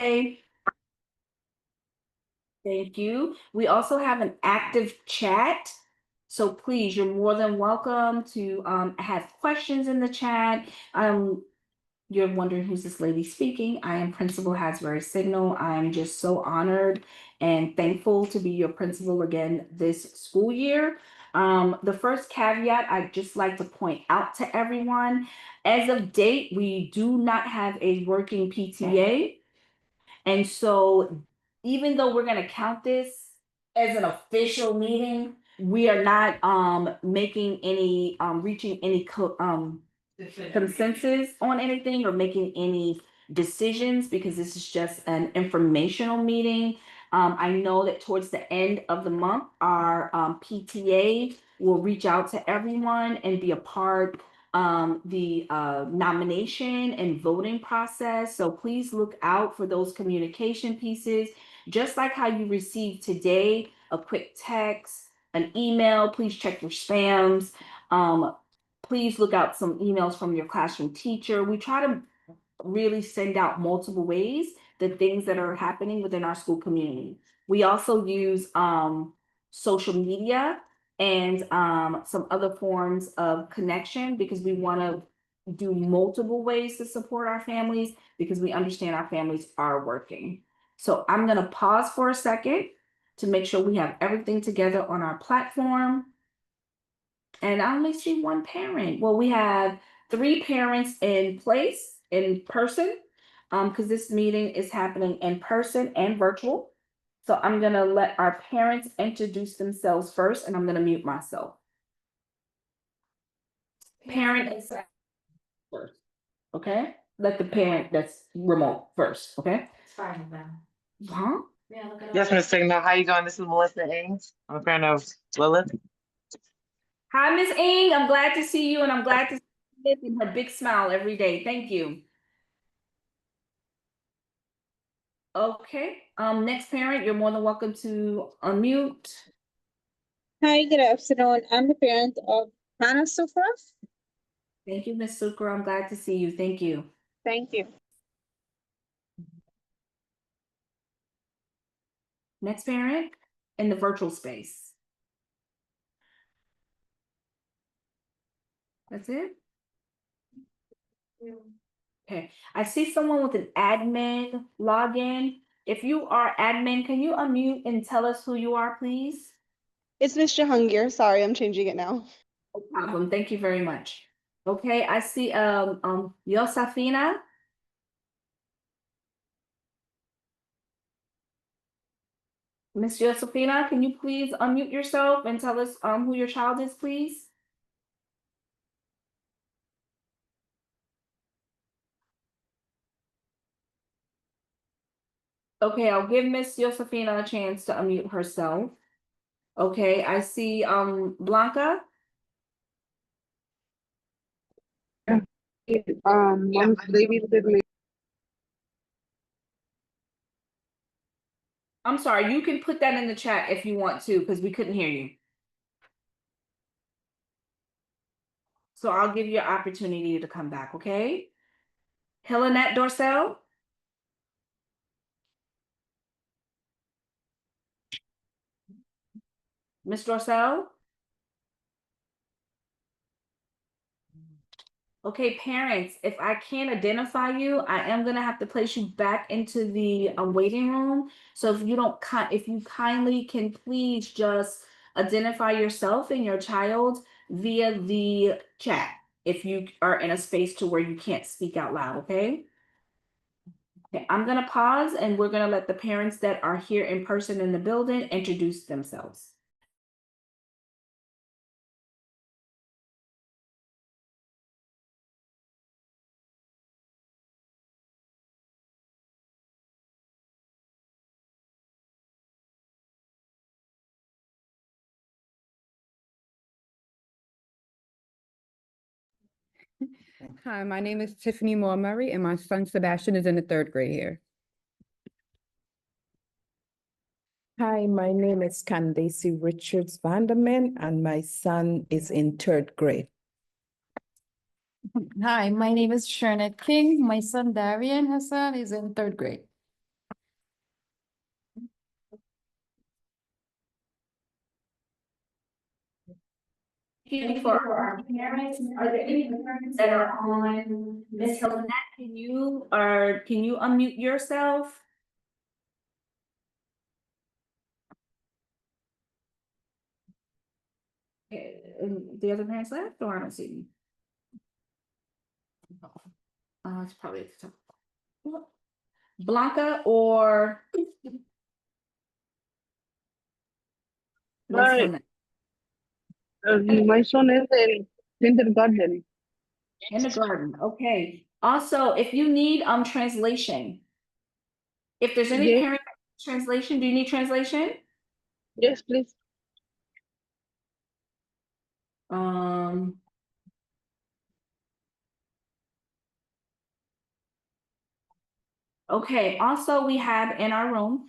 Thank you. We also have an active chat. So please, you're more than welcome to have questions in the chat. You're wondering who's this lady speaking. I am Principal Hasbury Signal. I'm just so honored and thankful to be your principal again this school year. The first caveat I'd just like to point out to everyone, as of date, we do not have a working PTA. And so even though we're going to count this as an official meeting, we are not making any reaching any consensus on anything or making any decisions because this is just an informational meeting. I know that towards the end of the month, our PTA will reach out to everyone and be a part the nomination and voting process. So please look out for those communication pieces, just like how you received today, a quick text, an email. Please check your spams. Please look out some emails from your classroom teacher. We try to really send out multiple ways the things that are happening within our school community. We also use social media and some other forms of connection because we want to do multiple ways to support our families because we understand our families are working. So I'm going to pause for a second to make sure we have everything together on our platform. And I only see one parent. Well, we have 3 parents in place in person because this meeting is happening in person and virtual. So I'm going to let our parents introduce themselves first, and I'm going to mute myself. Parent is first, okay? Let the parent that's remote first, okay? It's fine with them. Huh? Yeah, look at Yes, Ms. Signal. How you doing? This is Melissa Ames. I'm a friend of Lilith. Hi, Miss Ing. I'm glad to see you, and I'm glad to see you in her big smile every day. Thank you. Okay, next parent, you're more than welcome to unmute. Hi, good afternoon. I'm the parent of Hannah Sufra. Thank you, Ms. Sucre. I'm glad to see you. Thank you. Thank you. Next parent in the virtual space. That's it? Okay, I see someone with an admin login. If you are admin, can you unmute and tell us who you are, please? It's Mr. Hungier. Sorry, I'm changing it now. No problem. Thank you very much. Okay, I see Yosafina. Miss Josephina, can you please unmute yourself and tell us who your child is, please? Okay, I'll give Miss Josephina a chance to unmute herself. Okay, I see Blanca. I'm sorry, you can put that in the chat if you want to, because we couldn't hear you. So I'll give you an opportunity to come back, okay? Helenette Dorcel. Miss Dorcel. Okay, parents, if I can't identify you, I am gonna have to place you back into the waiting room. So if you don't, if you kindly can please just identify yourself and your child via the chat. If you are in a space to where you can't speak out loud, okay? Okay, I'm gonna pause and we're gonna let the parents that are here in person in the building introduce themselves. Hi, my name is Tiffany Moore Murray, and my son Sebastian is in the 3rd grade here. Hi, my name is Candace Richards Vanderman, and my son is in 3rd grade. Hi, my name is Shernet King. My son Darian Hassan is in 3rd grade. you for our parents. Are there any parents that are on? Miss Helena, can you unmute yourself? The other parents left, or I don't see them? It's probably at the top. Blanca or Miss Hi. Helena? My son is in kindergarten. In the garden, okay. Also, if you need translation, if there's any Yes. parent translation, do you need translation? Yes, please. Um. Okay, also we have in our room,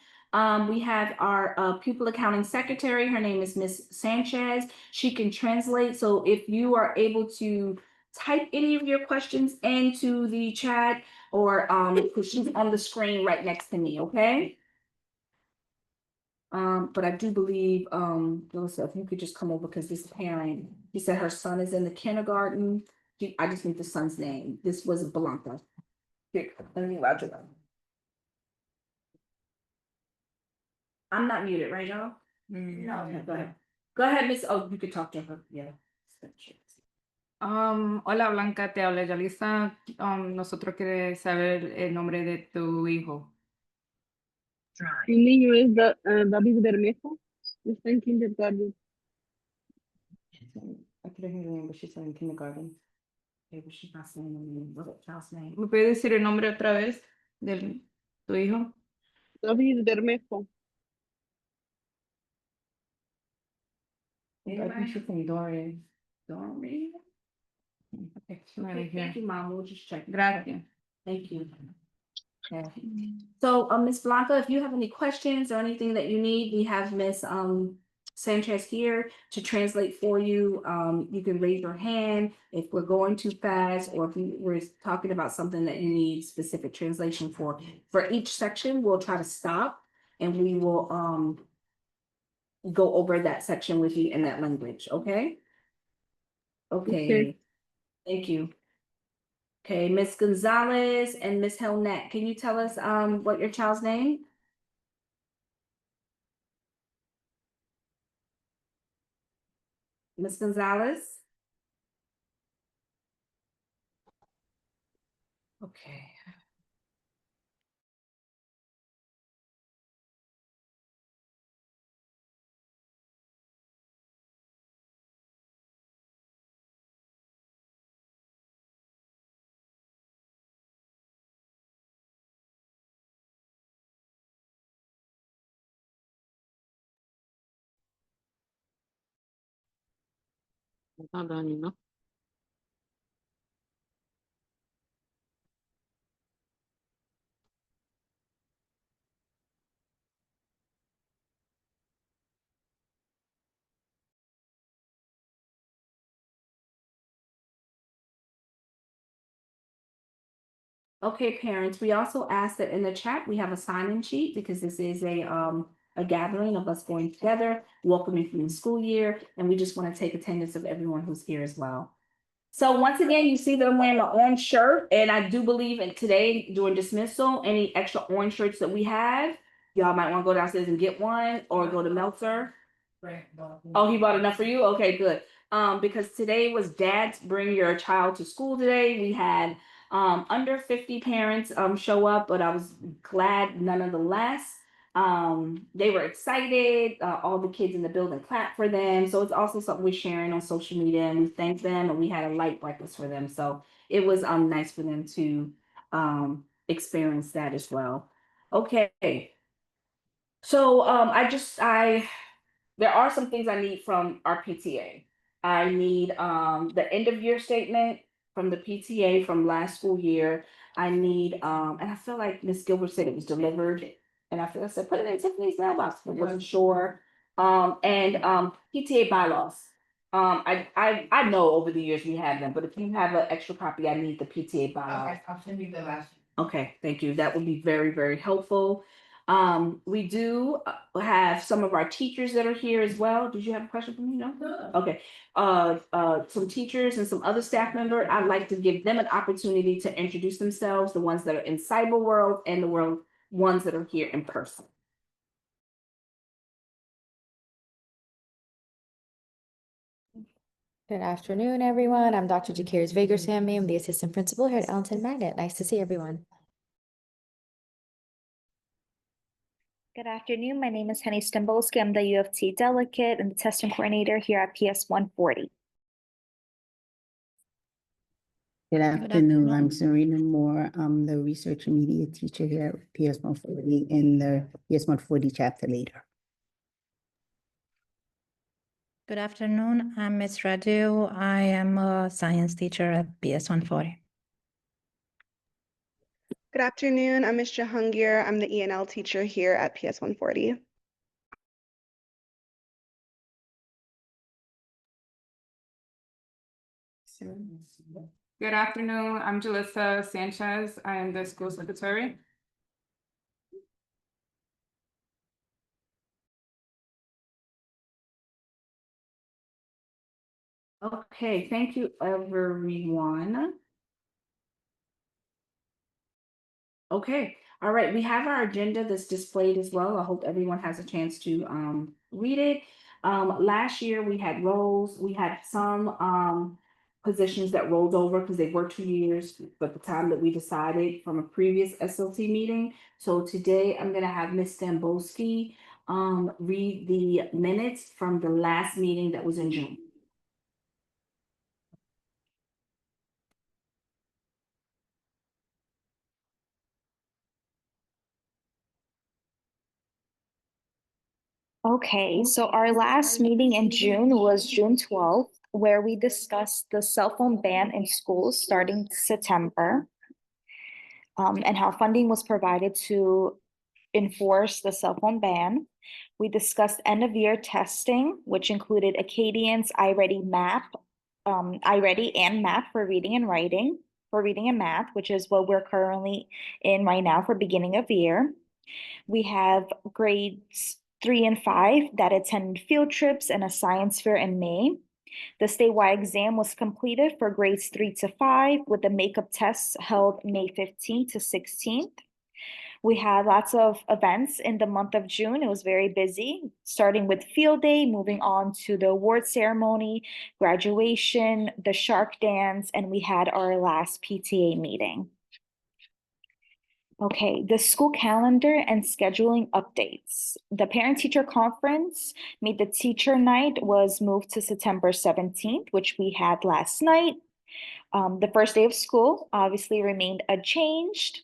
we have our pupil accounting secretary. Her name is Miss Sanchez. She can translate. So if you are able to type any of your questions into the chat or 'cause she's on the screen right next to me, okay? But I do believe, Melissa, if you could just come over because this parent, he said her son is in the kindergarten. I just need the son's name. This was Blanca. Here, let me Roger that. I'm not muted, right, y'all? No. Okay, go ahead. Go ahead, Miss. Oh, you could talk to her. Yeah. Hola Blanca, te habla Yalisa. Nosotros queremos saber el nombre de tu hijo. Mi niño es David Bermejo. Está en kindergarten. I couldn't hear the name, but she said in kindergarten. Maybe she's not saying the name. What's the child's name? ¿Me puedes decir el nombre otra vez de tu hijo? David Bermejo. I think she's saying Dorian. Dorian? Okay, thank you, Mom. We'll just check. Gracias. Thank you. Okay. So, Ms. Blanca, if you have any questions or anything that you need, we have Miss Sanchez here to translate for you. You can raise your hand if we're going too fast, or if we're talking about something that you need specific translation for. For each section, we'll try to stop and we will go over that section with you in that language, okay? Okay, Okay. thank you. Okay, Miss Gonzalez and Miss Helnet, can you tell us what your child's name? Miss Gonzalez? Okay. ¿No? Okay, parents, we also ask that in the chat, we have a sign-in sheet because this is a gathering of us going together, welcoming from the school year, and we just want to take attendance of everyone who's here as well. So once again, you see that I'm wearing my orange shirt, and I do believe in today during dismissal, any extra orange shirts that we have, y'all might want to go downstairs and get one or go to Meltzer. Oh, he bought enough for you? Okay, good. Because today was Dad's Bring Your Child to School Today. We had under 50 parents show up, but I was glad nonetheless. They were excited. All the kids in the building clapped for them. So it's also something we're sharing on social media, and we thank them, and we had a light breakfast for them. So it was nice for them to experience that as well. Okay. So there are some things I need from our PTA. I need the end of year statement from the PTA from last school year. I need and I feel like Miss Gilbert said it was delivered, and I feel I said put it in Tiffany's mailbox, but wasn't sure. And PTA bylaws. I know over the years we have them, but if you have an extra copy, I need the PTA bylaws. I'll send you the last. Okay, thank you. That would be very, very helpful. We do have some of our teachers that are here as well. Did you have a question for me? No? Okay. Some teachers and some other staff member, I'd like to give them an opportunity to introduce themselves, the ones that are in cyber world and the ones that are here in person. Good afternoon, everyone. I'm Dr. Jakiris Vager-Sammy. I'm the assistant principal here at Ellington Magnet. Nice to see everyone. Good afternoon. My name is Henny Stembolski. I'm the U of T delegate and the testing coordinator here at PS 140. Good afternoon. I'm Serena Moore. I'm the research and media teacher here at PS 140 in the PS 140 chapter leader. Good afternoon. I'm Ms. Radu. I am a science teacher at PS 140. Good afternoon. I'm Ms. Jahangir. I'm the ENL teacher here at PS 140. Good afternoon. I'm Jalissa Sanchez. I am the school secretary. Okay, thank you, everyone. Okay, all right, we have our agenda that's displayed as well. I hope everyone has a chance to read it. Last year we had roles, we had some positions that rolled over because they were 2 years, but the time that we decided from a previous SLT meeting. So today I'm gonna have Ms. Stambolski read the minutes from the last meeting that was in June. Okay, so our last meeting in June was June 12th, where we discussed the cell phone ban in schools starting September, and how funding was provided to enforce the cell phone ban. We discussed end of year testing, which included Acadian's iReady map, iReady and map for reading and writing, for reading and math, which is what we're currently in right now for beginning of year. We have grades 3 and 5 that attended field trips and a science fair in May. The statewide exam was completed for grades 3 to 5 with the makeup tests held May 15th to 16th. We had lots of events in the month of June. It was very busy, starting with field day, moving on to the award ceremony, graduation, the shark dance, and we had our last PTA meeting. Okay, the school calendar and scheduling updates. The parent-teacher conference Meet the Teacher Night was moved to September 17th, which we had last night. The first day of school obviously remained unchanged.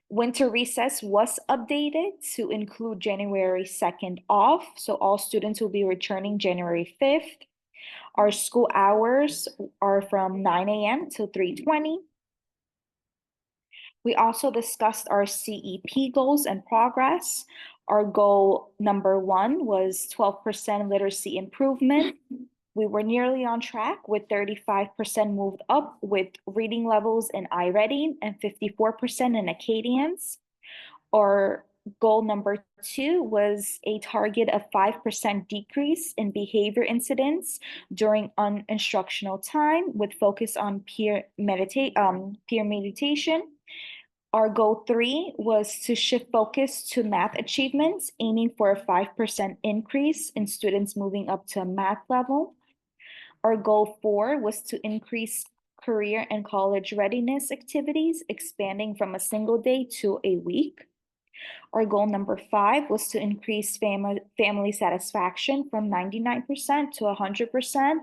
Winter recess was updated to include January 2nd off, so all students will be returning January 5th. Our school hours are from 9 a.m. to 3:20. We also discussed our CEP goals and progress. Our goal number 1 was 12% literacy improvement. We were nearly on track with 35% moved up with reading levels in iReady and 54% in Acadians. Our goal number 2 was a target of 5% decrease in behavior incidents during uninstructional time with focus on peer meditation. Our goal 3 was to shift focus to math achievements, aiming for a 5% increase in students moving up to a math level. Our goal 4 was to increase career and college readiness activities, expanding from a single day to a week. Our goal number 5 was to increase family satisfaction from 99% to 100%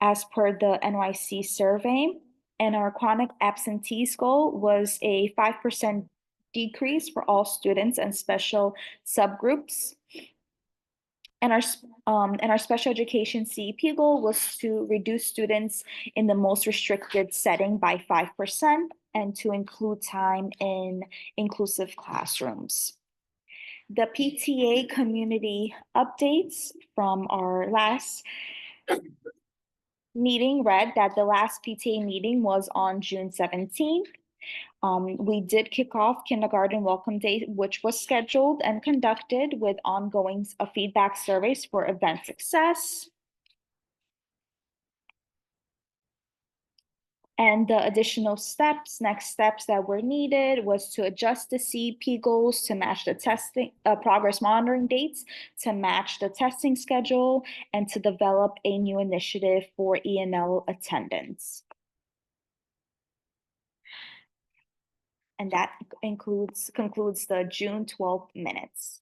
as per the NYC survey. And our chronic absentees goal was a 5% decrease for all students and special subgroups. And our special education CEP goal was to reduce students in the most restricted setting by 5% and to include time in inclusive classrooms. The PTA community updates from our last meeting read that the last PTA meeting was on June 17th. We did kick off Kindergarten Welcome Day, which was scheduled and conducted with ongoing feedback surveys for event success. And the additional next steps that were needed was to adjust the CEP goals to match the testing, progress monitoring dates, to match the testing schedule, and to develop a new initiative for E&L attendance. And that concludes the June 12th minutes.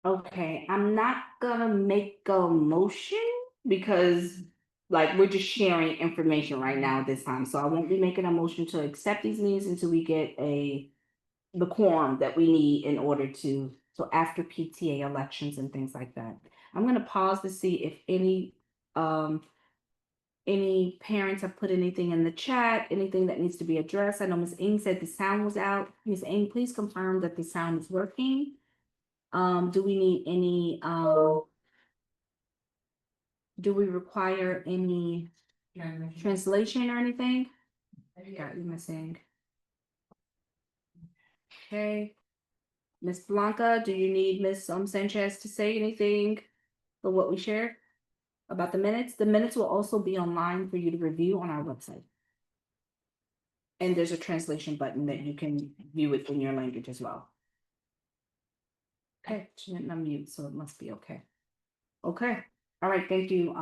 Okay, I'm not gonna make a motion because like we're just sharing information right now at this time. So I won't be making a motion to accept these meetings until we get the quorum that we need in order to, so after PTA elections and things like that. I'm gonna pause to see if any parents have put anything in the chat, anything that needs to be addressed. I know Ms. Ng said the sound was out. Ms. Ng, please confirm that the sound is working. Do we need any, do we require any translation or anything? Got you, Ms. Ng. Okay. Ms. Blanca, do you need Ms. Sanchez to say anything for what we shared about the minutes? The minutes will also be online for you to review on our website. And there's a translation button that you can view it in your language as well. Okay, she didn't unmute, so it must be okay. Okay, all right, thank you,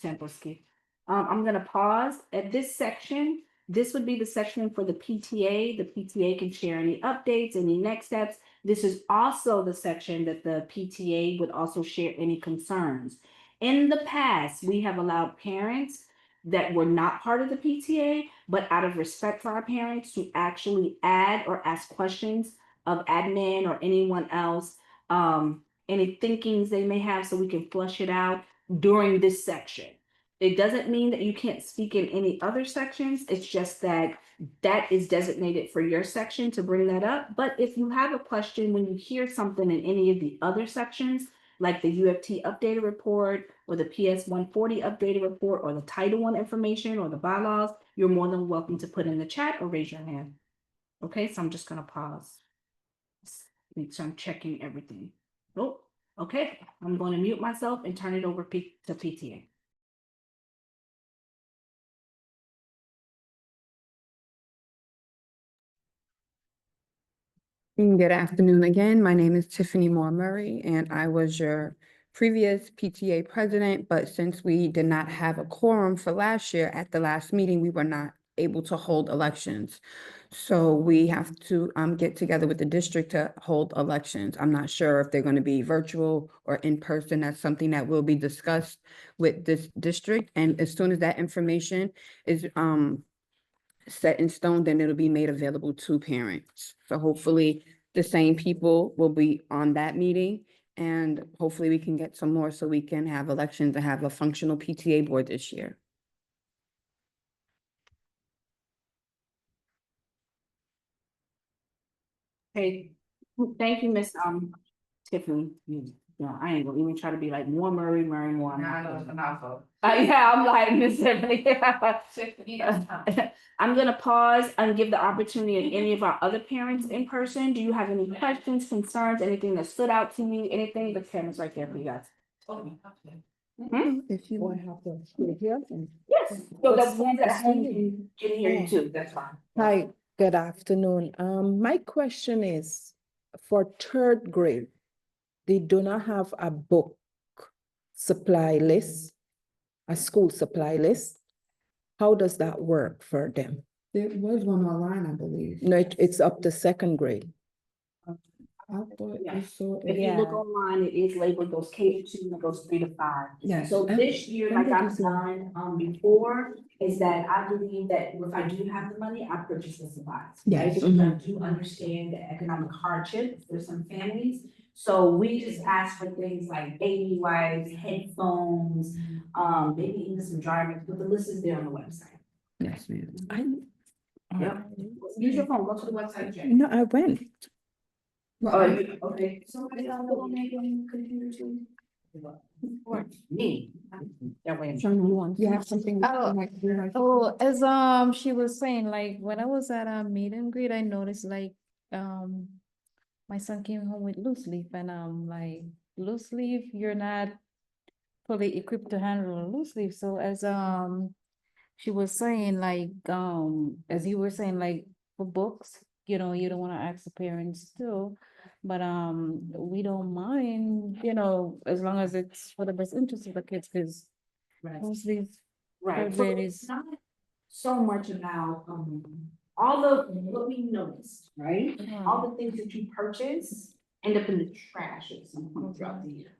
Samplesky. I'm gonna pause at this section. This would be the section for the PTA. The PTA can share any updates, any next steps. This is also the section that the PTA would also share any concerns. In the past, we have allowed parents that were not part of the PTA, but out of respect for our parents, to actually add or ask questions of admin or anyone else, any thinkings they may have, so we can flush it out during this section. It doesn't mean that you can't speak in any other sections. It's just that that is designated for your section to bring that up. But if you have a question when you hear something in any of the other sections, like the UFT updated report or the PS 140 updated report or the Title I information or the bylaws, you're more than welcome to put in the chat or raise your hand. Okay, so I'm just gonna pause. Make sure I'm checking everything. Oh, okay, I'm going to mute myself and turn it over to PTA. Good afternoon again. My name is Tiffany Moore Murray, and I was your previous PTA president, but since we did not have a quorum for last year at the last meeting, we were not able to hold elections. So we have to get together with the district to hold elections. I'm not sure if they're going to be virtual or in person. That's something that will be discussed with this district. And as soon as that information is set in stone, then it'll be made available to parents. So hopefully the same people will be on that meeting, and hopefully we can get some more so we can have elections and have a functional PTA board this year. Hey, thank you, Miss Tiffany. Yeah, I ain't gonna even try to be like more Murray Moore. Yeah, I'm like Miss Tiffany. I'm gonna pause and give the opportunity of any of our other parents in person. Do you have any questions, concerns, anything that stood out to you, anything? The camera's right there for you guys. If you want to have to hear. Yes, so the ones at home can hear you too, that's fine. Hi, good afternoon. My question is, for third grade, they do not have a book supply list, a school supply list. How does that work for them? There was one online, I believe. No, it's up to second grade. I thought Yeah. I saw If it. you look online, it is labeled those K-2 and those 3 to 5. Yes. So this year, when like did you I've see done before, is that I believe that if I do have the money, I purchase the supplies. Right? Yes. Because I do understand the economic hardship for some families. So we just ask for things like baby wipes, headphones, maybe even some drivers, but the list is there on the website. Yes, ma'am. Yep. Use your phone, go to the website. Check. No, I went. Okay. Somebody on the computer too? You have something? As she was saying, like when I was at a meet and greet, I noticed like my son came home with loose leaf, and like loose leaf, you're not fully equipped to handle a loose leaf. So as she was saying, like as you were saying, like for books, you know, you don't want to ask the parents too, but we don't mind, you know, as long as it's for the best interest of the kids, because loose leaf Right. third So grade it's is. not so much about, all of what we noticed, right? All the things that you purchase end up in the trash at some point throughout the year.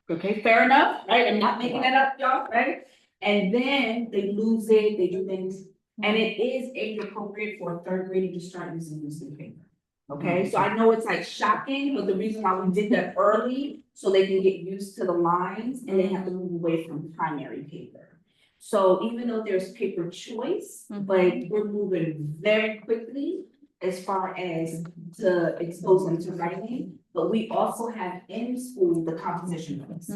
Okay, fair enough, right? I'm not making that up, y'all, right? And then they lose it, they do things, and it is age appropriate for a third grader to start using loose-leaf paper. Okay, so I know it's like shocking, but the reason why we did that early, so they can get used to the lines and they have to move away from primary paper. So even though there's paper choice, but we're moving very quickly as far as to expose them to writing. But we also have in school the composition books.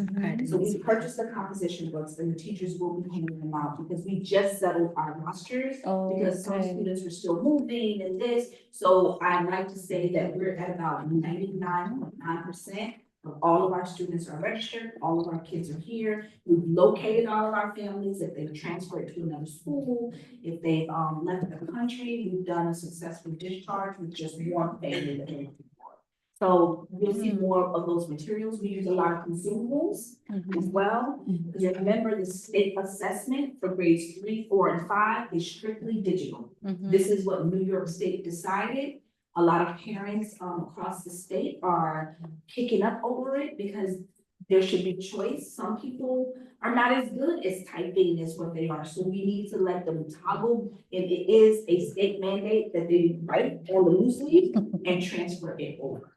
So we purchased the composition books and the teachers will be handing them out because we just settled our rosters. Because some students were still moving and this, so I'd like to say that we're at about 99.9% of all of our students are registered, all of our kids are here. We've located all of our families, if they've transferred to another school, if they've left the country, we've done a successful discharge with just one family that came before. So you'll see more of those materials. We use a lot of consumables as well. Because remember, the state assessment for grades 3, 4, and 5 is strictly digital. This is what New York State decided. A lot of parents across the state are kicking up over it because there should be choice. Some people are not as good as typing as what they are. So we need to let them toggle. And it is a state mandate that they write on the loose leaf and transfer it over.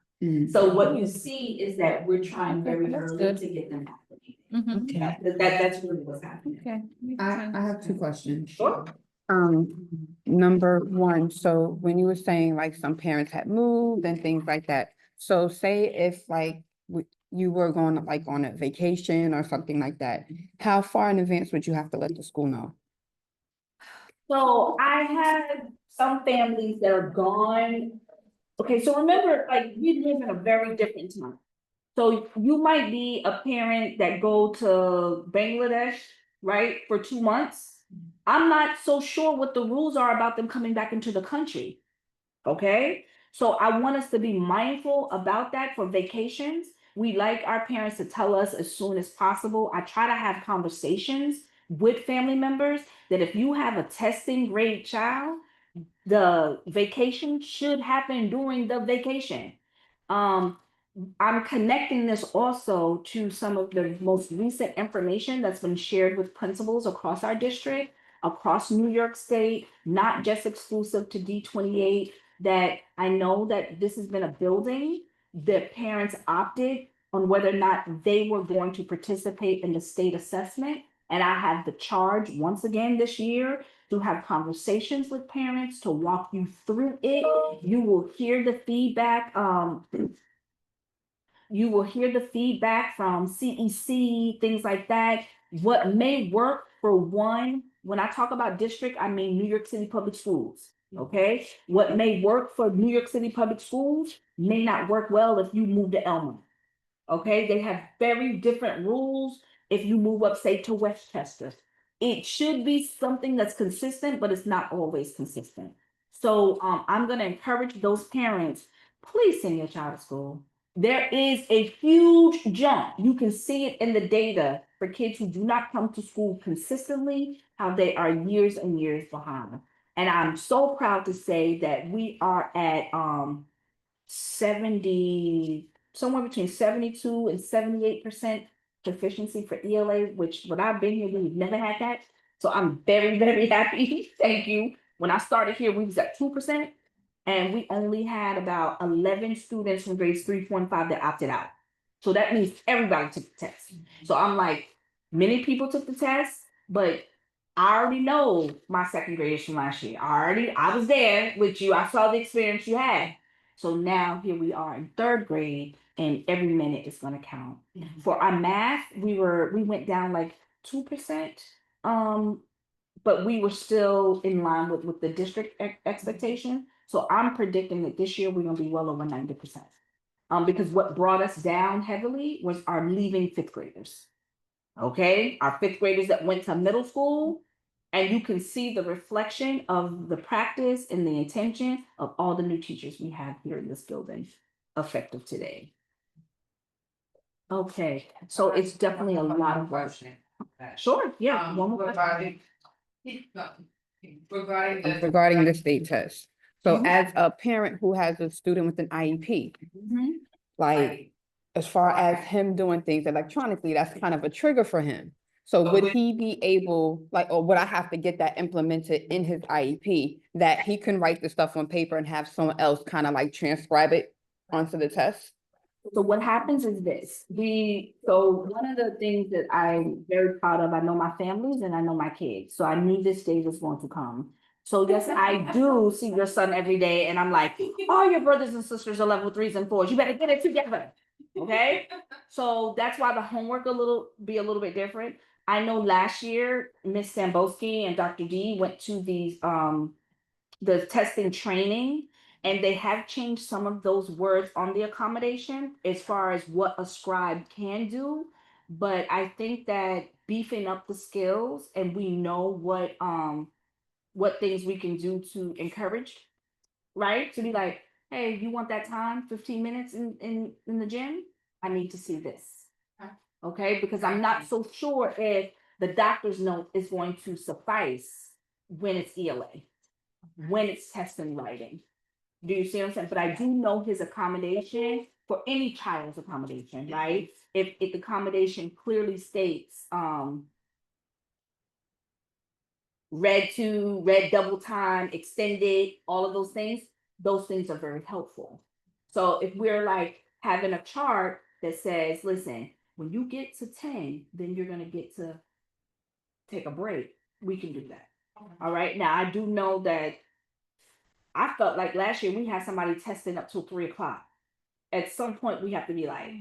So what you see is that we're trying very early to get them acclimated. Okay. That's really what's happening. Okay. I have two questions. Sure. Number one, so when you were saying like some parents had moved and things like that, so say if like you were going like on a vacation or something like that, how far in advance would you have to let the school know? So I have some families that are gone. Okay, so remember, like, we live in a very different time. So you might be a parent that go to Bangladesh, right, for 2 months. I'm not so sure what the rules are about them coming back into the country. Okay, so I want us to be mindful about that for vacations. We like our parents to tell us as soon as possible. I try to have conversations with family members that if you have a testing grade child, the vacation should happen during the vacation. I'm connecting this also to some of the most recent information that's been shared with principals across our district, across New York State, not just exclusive to D28, that I know that this has been a building that parents opted on whether or not they were going to participate in the state assessment. And I have the charge once again this year to have conversations with parents, to walk you through it. You will hear the feedback. You will hear the feedback from CEC, things like that. What may work for one, when I talk about district, I mean New York City Public Schools, okay? What may work for New York City Public Schools may not work well if you move to Elmwood, okay? They have very different rules if you move up, say, to Westchester. It should be something that's consistent, but it's not always consistent. So I'm gonna encourage those parents, please send your child to school. There is a huge jump. You can see it in the data for kids who do not come to school consistently, how they are years and years behind. And I'm so proud to say that we are at 70, somewhere between 72 and 78% proficiency for ELA, which when I've been here, we've never had that. So I'm very, very happy. Thank you. When I started here, we was at 2%. And we only had about 11 students from grades 3, 4, and 5 that opted out. So that means everybody took the test. So I'm like, many people took the test, but I already know my second graders from last year. I was there with you. I saw the experience you had. So now here we are in third grade, and every minute is gonna count. For our math, we went down like 2%. But we were still in line with the district expectation. So I'm predicting that this year we're gonna be well over 90%. Because what brought us down heavily was our leaving fifth graders. Okay, our fifth graders that went to middle school, and you can see the reflection of the practice and the intention of all the new teachers we have here in this building effective today. Okay, so it's definitely a lot of work. Sure, yeah. One more question. Regarding the state test. So Mhm. as a parent who has a student with an IEP, Mhm. like, as far as him doing things electronically, that's kind of a trigger for him. So would he be able, like, or would I have to get that implemented in his IEP, that he can write the stuff on paper and have someone else kind of like transcribe it onto the test? So what happens is this, so one of the things that I'm very proud of, I know my families and I know my kids, so I knew this day was going to come. So yes, I do see your son every day and I'm like, all your brothers and sisters are level 3s and 4s, you better get it together, okay? So that's why the homework be a little bit different. I know last year, Miss Samboski and Dr. D went to the testing training, and they have changed some of those words on the accommodation as far as what a scribe can do. But I think that beefing up the skills and we know what things we can do to encourage, right? To be like, hey, you want that time, 15 minutes in the gym? I need to see this. Okay, because I'm not so sure if the doctor's note is going to suffice when it's ELA, when it's test and writing. Do you see what I'm saying? But I do know his accommodation for any child's accommodation, right? If the accommodation clearly states read double time, extended, all of those things are very helpful. So if we're like having a chart that says, listen, when you get to 10, then you're gonna get to take a break, we can do that. All right. Now I do know that I felt like last year we had somebody testing up till 3 o'clock. At some point we have to be like,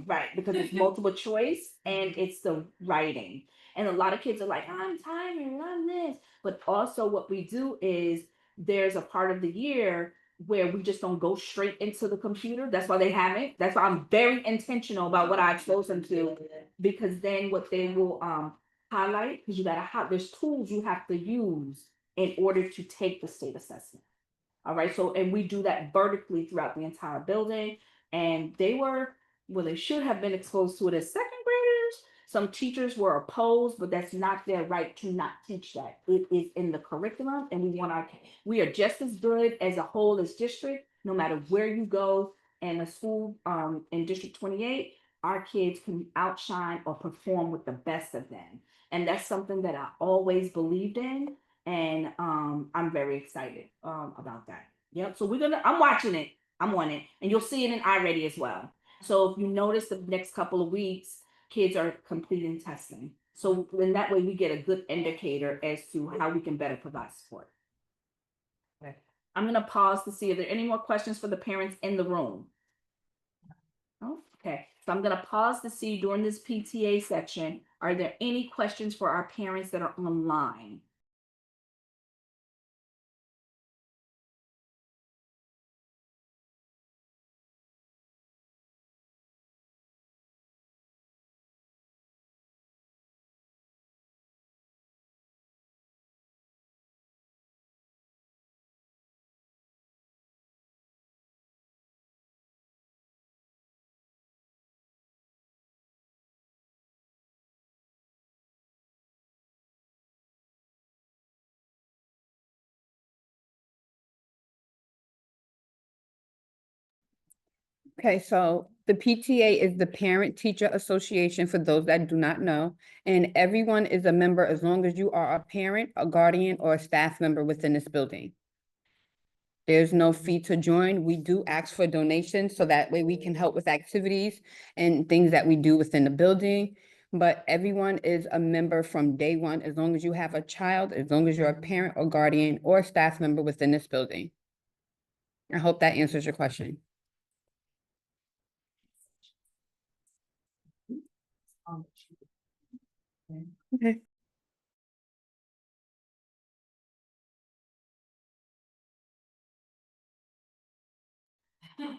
right, because it's multiple choice and it's the writing. And a lot of kids are like, I'm tired, I'm this. But also what we do is there's a part of the year where we just don't go straight into the computer. That's why they haven't. That's why I'm very intentional about what I expose them to, because then what they will highlight, because there's tools you have to use in order to take the state assessment. All right, so, and we do that vertically throughout the entire building. And they should have been exposed to it as second graders. Some teachers were opposed, but that's not their right to not teach that. It is in the curriculum, and we are just as good as a whole as district, no matter where you go in a school, in District 28, our kids can outshine or perform with the best of them. And that's something that I always believed in. And I'm very excited about that. Yep. So I'm watching it. I'm on it. And you'll see it in iReady as well. So if you notice the next couple of weeks, kids are completing testing. So in that way, we get a good indicator as to how we can better provide support. Okay. I'm going to pause to see if there are any more questions for the parents in the room. Oh, okay. So I'm going to pause to see during this PTA section, are there any questions for our parents that are online? Okay, so the PTA is the Parent Teacher Association for those that do not know, and everyone is a member as long as you are a parent, a guardian, or a staff member within this building. There's no fee to join. We do ask for donations so that way we can help with activities and things that we do within the building. But everyone is a member from day one, as long as you have a child, as long as you're a parent or guardian or staff member within this building. I hope that answers your question. Okay.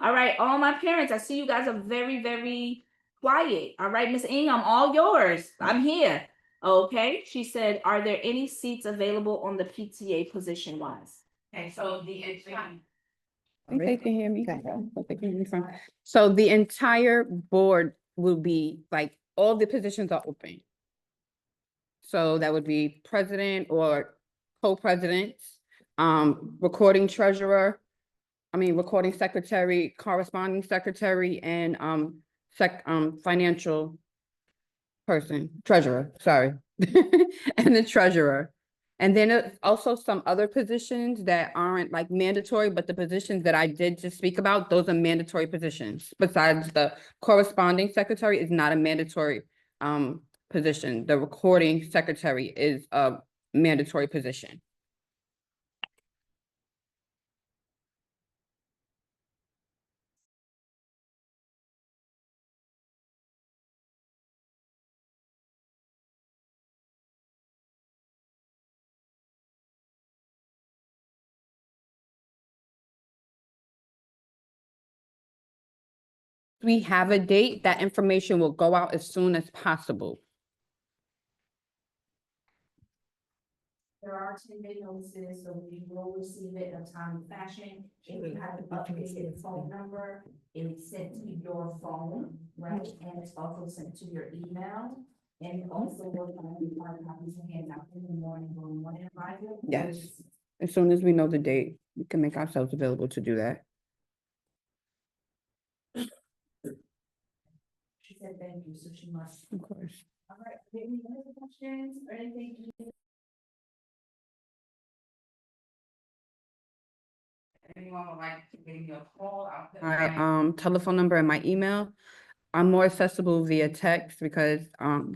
All right, all my parents, I see you guys are very, very quiet. All right, Miss Ng, I'm all yours. I'm here. Okay, she said, are there any seats available on the PTA position wise? Okay, so the I think they can hear me. Go ahead. I think they can hear me fine. So the entire board will be, like, all the positions are open. So that would be president or co-presidents, recording treasurer, recording secretary, corresponding secretary, and, financial person, treasurer, sorry. And the treasurer. And then also some other positions that aren't like mandatory, but the positions that I did just speak about, those are mandatory positions. Besides the corresponding secretary is not a mandatory position. The recording secretary is a mandatory position. We have a date, that information will go out as soon as possible. There are 10-day notices, so we will receive it in a timely fashion. If you have an updated phone number, it's sent to your phone, right? And it's also sent to your email. And also we're going to be hard copies and hand out in the morning, Friday. Yes. As soon as we know the date, we can make ourselves available to do that. She said thank you, so she must. Of course. All right, any other questions or anything? anyone would like to give me a call, I'll put My my telephone number and my email. I'm more accessible via text because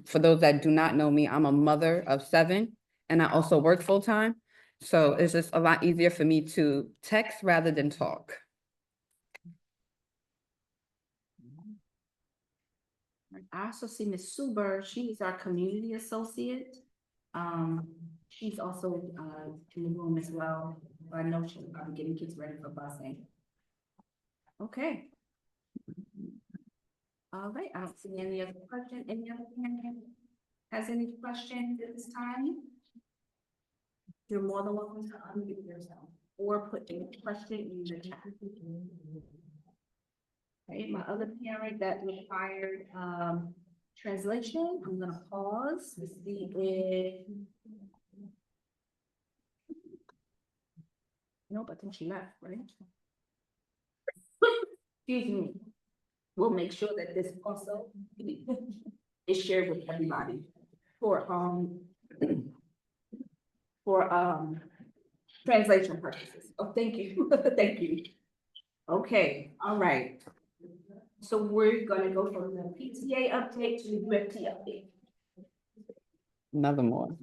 for those that do not know me, I'm a mother of 7 and I also work full-time. So it's just a lot easier for me to text rather than talk. I also see Miss Suber, she's our community associate. She's also in the room as well. I know she's probably getting kids ready for busing. Okay. All right, I don't see any other question. Any other parent has any questions at this time? You're more than welcome to unmute yourself or put a question in the chat. Okay, my other parent that required translation, I'm gonna pause to see if. Nope, I think she left, right? Excuse me. We'll make sure that this also is shared with everybody for translation purposes. Oh, thank you, thank you. Okay, all right. So we're gonna go from the PTA update to the UFT update. Another more.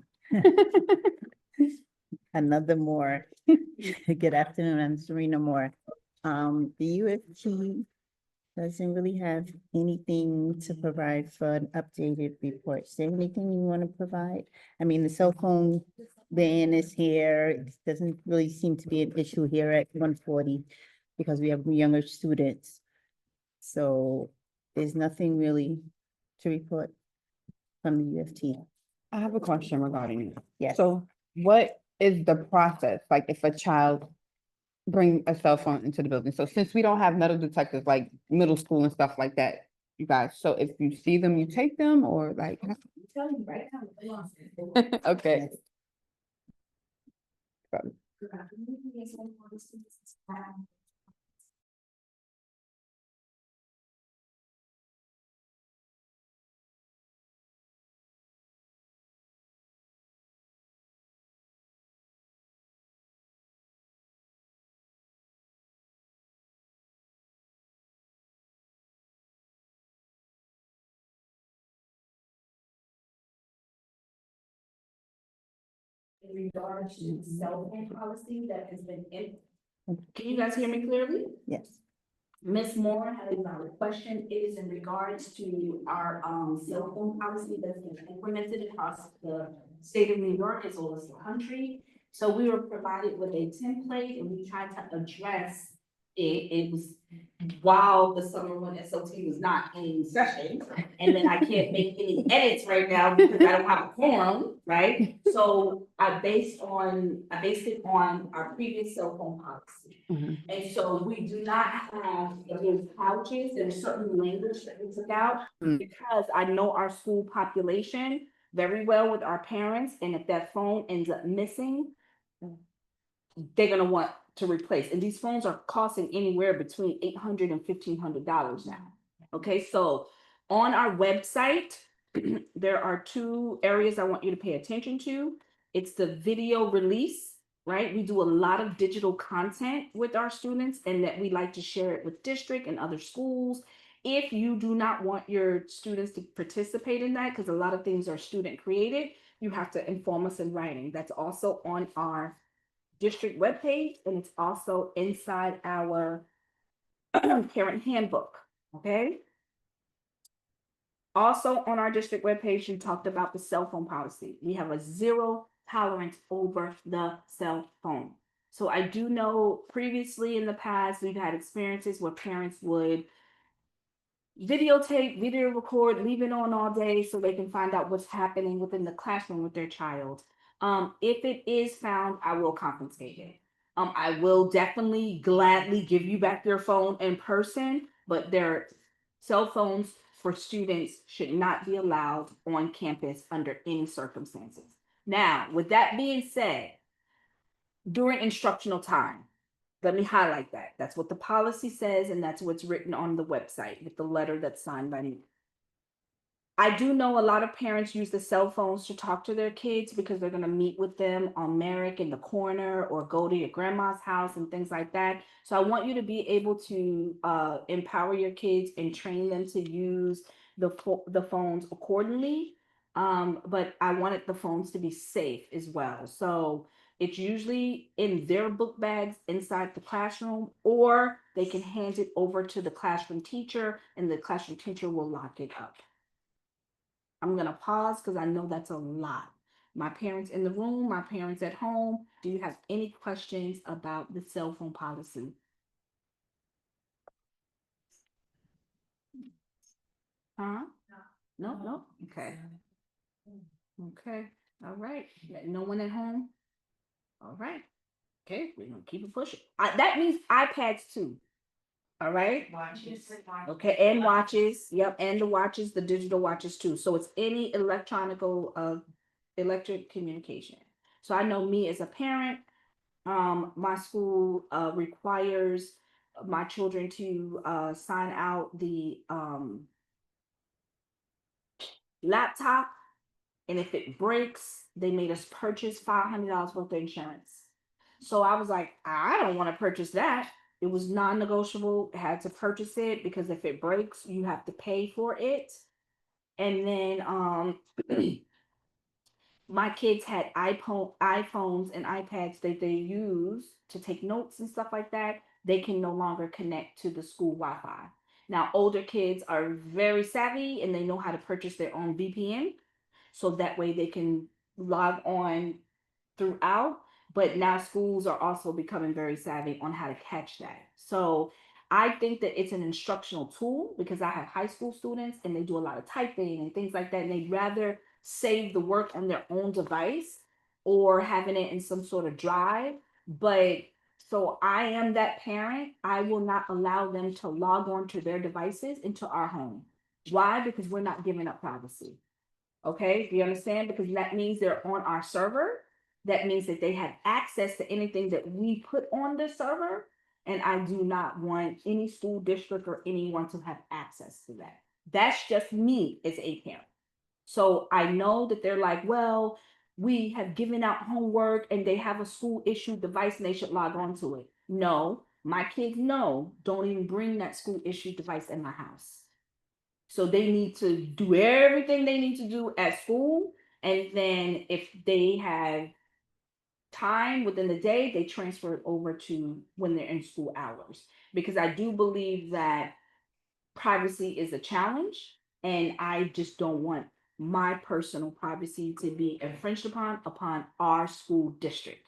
Another more. Good afternoon, I'm Serena Moore. The UFT doesn't really have anything to provide for an updated report. Is there anything you want to provide? I mean, the cell phone ban is here. It doesn't really seem to be an issue here at 140 because we have younger students. So there's nothing really to report from the UFT. I have a question regarding it. Yes. So what is the process? Like if a child bring a cell phone into the building? So since we don't have metal detectors like middle school and stuff like that, you guys, so if you see them, you take them or like? Tell you right now. Okay. In regards to cell phone policy that has been in. Can you guys hear me clearly? Yes. Ms. Moore has a valid question. It is in regards to our cell phone policy that's been implemented across the state of New York as well as the country. So we were provided with a template and we tried to address it. It was while the summer when SLT was not in session. And then I can't make any edits right now because I don't have a quorum, right? So I based it on our previous cell phone policy. And so we do not have those pouches, there's certain language that we took out. Because I know our school population very well with our parents, and if that phone ends up missing, they're gonna want to replace, and these phones are costing anywhere between $800 and $1,500 now. Okay, so on our website, there are two areas I want you to pay attention to. It's the video release, right? We do a lot of digital content with our students and that we like to share it with district and other schools. If you do not want your students to participate in that, because a lot of things are student created, you have to inform us in writing. That's also on our district webpage, and it's also inside our parent handbook, okay? Also on our district webpage, you talked about the cell phone policy. We have a zero tolerance over the cell phone. So I do know previously in the past, we've had experiences where parents would videotape, video record, leave it on all day so they can find out what's happening within the classroom with their child. If it is found, I will confiscate it. I will definitely gladly give you back your phone in person, but their cell phones for students should not be allowed on campus under any circumstances. Now, with that being said, during instructional time, let me highlight that. That's what the policy says, and that's what's written on the website with the letter that's signed by me. I do know a lot of parents use the cell phones to talk to their kids because they're going to meet with them on Merrick in the corner or go to your grandma's house and things like that. So I want you to be able to empower your kids and train them to use the phones accordingly. But I wanted the phones to be safe as well. So it's usually in their book bags inside the classroom, or they can hand it over to the classroom teacher and the classroom teacher will lock it up. I'm gonna pause because I know that's a lot. My parents in the room, my parents at home, do you have any questions about the cell phone policy? Huh? No? Okay. Okay, all right. No one at home? All right. Okay, we're gonna keep it pushing. That means iPads too. All right. Watches. Okay, and watches. Yep, and the watches, the digital watches too. So it's any electric communication. So I know me as a parent, my school requires my children to sign out the laptop, and if it breaks, they made us purchase $500 worth of insurance. So I was like, I don't want to purchase that. It was non-negotiable. Had to purchase it because if it breaks, you have to pay for it. And then my kids had iPhones and iPads that they use to take notes and stuff like that. They can no longer connect to the school Wi-Fi. Now, older kids are very savvy and they know how to purchase their own VPN. So that way they can log on throughout. But now schools are also becoming very savvy on how to catch that. So I think that it's an instructional tool because I have high school students and they do a lot of typing and things like that. And they'd rather save the work on their own device or having it in some sort of drive. But so I am that parent. I will not allow them to log on to their devices into our home. Why? Because we're not giving up privacy. Okay, do you understand? Because that means they're on our server. That means that they have access to anything that we put on the server. And I do not want any school district or anyone to have access to that. That's just me as a parent. So I know that they're like, well, we have given out homework and they have a school issued device and they should log on to it. No, my kids know, don't even bring that school issued device in my house. So they need to do everything they need to do at school. And then if they have time within the day, they transfer it over to when they're in school hours. Because I do believe that privacy is a challenge, and I just don't want my personal privacy to be infringed upon our school district.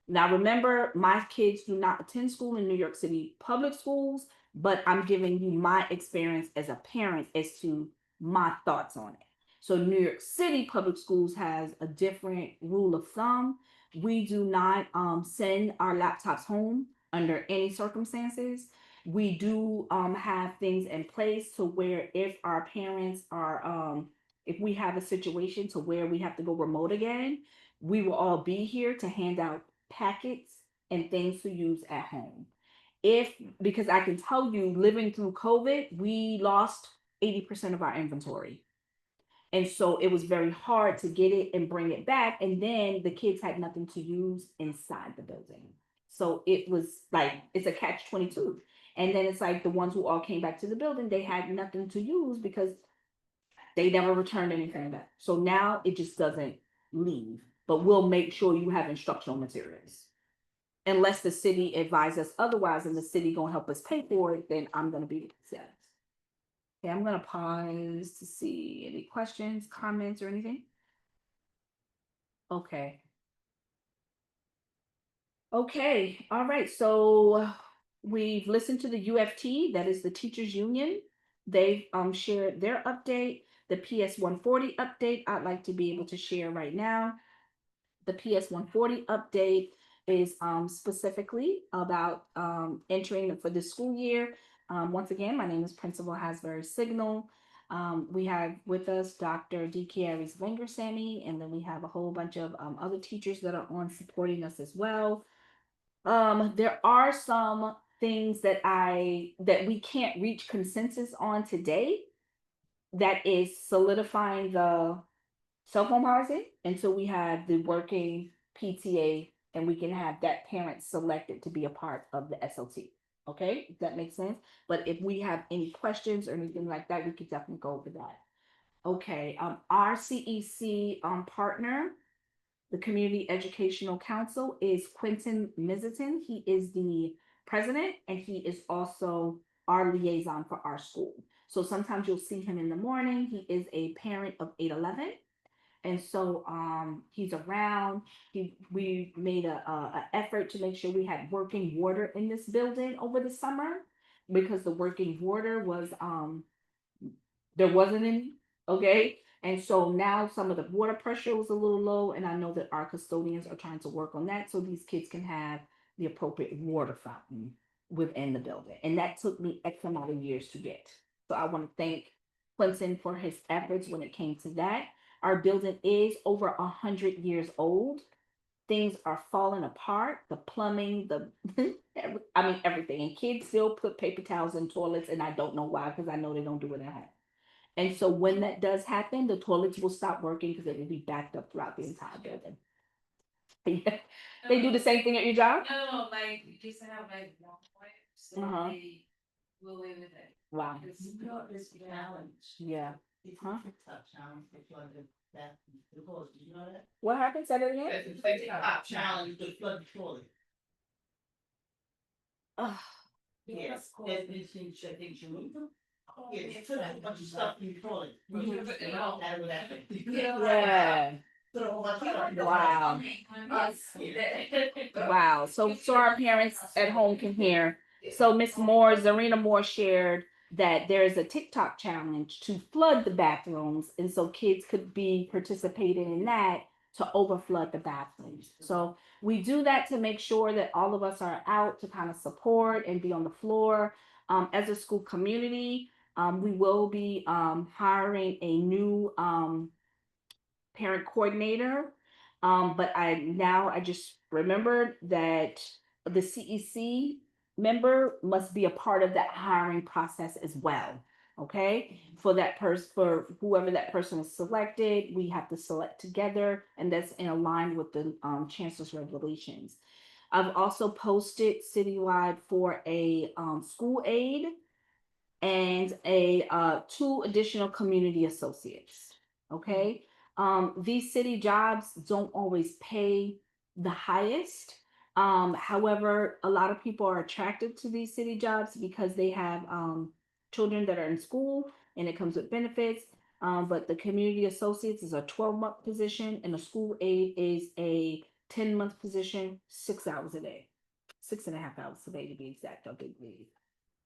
Now, remember, my kids do not attend school in New York City public schools, but I'm giving you my experience as a parent as to my thoughts on it. So, New York City public schools has a different rule of thumb. We do not send our laptops home under any circumstances. We do have things in place to where if our parents are, if we have a situation to where we have to go remote again, we will all be here to hand out packets and things to use at home. If, because I can tell you, living through COVID, we lost 80% of our inventory. And so it was very hard to get it and bring it back. And then the kids had nothing to use inside the building. So it was like, it's a catch 22. And then it's like the ones who all came back to the building, they had nothing to use because they never returned anything back. So now it just doesn't leave, but we'll make sure you have instructional materials. Unless the city advises us otherwise and the city gonna help us pay for it, then I'm gonna be upset. Okay, I'm gonna pause to see any questions, comments, or anything. Okay. Okay, all right, so we've listened to the UFT, that is the teachers union. They've shared their update. The PS 140 update I'd like to be able to share right now. The PS 140 update is specifically about entering for this school year. Once again, my name is Principal Hasbury Signal. We have with us Dr. D.K. Aries Wenger-Sammy, and then we have a whole bunch of other teachers that are on supporting us as well. There are some things that we can't reach consensus on today. That is solidifying the cell phone policy until we have the working PTA and we can have that parent selected to be a part of the SLT. Okay, if that makes sense. But if we have any questions or anything like that, we could definitely go over that. Okay, our CEC partner, the Community Educational Council, is Quentin Mizzleton. He is the president and he is also our liaison for our school. So sometimes you'll see him in the morning. He is a parent of 811. And so he's around. We made a effort to make sure we had working water in this building over the summer because the working water was there wasn't any. Okay. And so now some of the water pressure was a little low, and I know that our custodians are trying to work on that so these kids can have the appropriate water fountain within the building. And that took me X amount of years to get. So I want to thank Clemson for his efforts when it came to that. Our building is over 100 years old. Things are falling apart. The plumbing, I mean everything. And kids still put paper towels in toilets, and I don't know why, because I know they don't do it at home. And so when that does happen, the toilets will stop working because it will be backed up throughout the entire building. They do the same thing at your job? No, like we used to have like one point, so Uh-huh. they will live with it. Wow. It's a challenge. Yeah. It's Huh? a tough challenge to flood the toilet. Did you know that? What happened? Say that again? It's a tough challenge to flood the toilet. Ugh. Yes, it's in Sheffield. Yeah, it's a bunch of stuff in the toilet. Yeah. Wow. Wow. So our parents at home can hear. So Miss Moore, Zarina Moore shared that there is a TikTok challenge to flood the bathrooms. And so kids could be participating in that to overflood the bathrooms. So we do that to make sure that all of us are out to kind of support and be on the floor. As a school community, we will be hiring a new parent coordinator. But I just remembered that the CEC member must be a part of that hiring process as well. Okay, for that person, for whoever that person is selected, we have to select together, and that's in line with the chancellor's regulations. I've also posted citywide for a school aide and a 2 additional community associates. Okay. These city jobs don't always pay the highest. However, a lot of people are attracted to these city jobs because they have children that are in school and it comes with benefits. But the community associates is a 12-month position and the school aide is a 10-month position, 6 hours a day, 6.5 hours a day to be exact. I'll give you.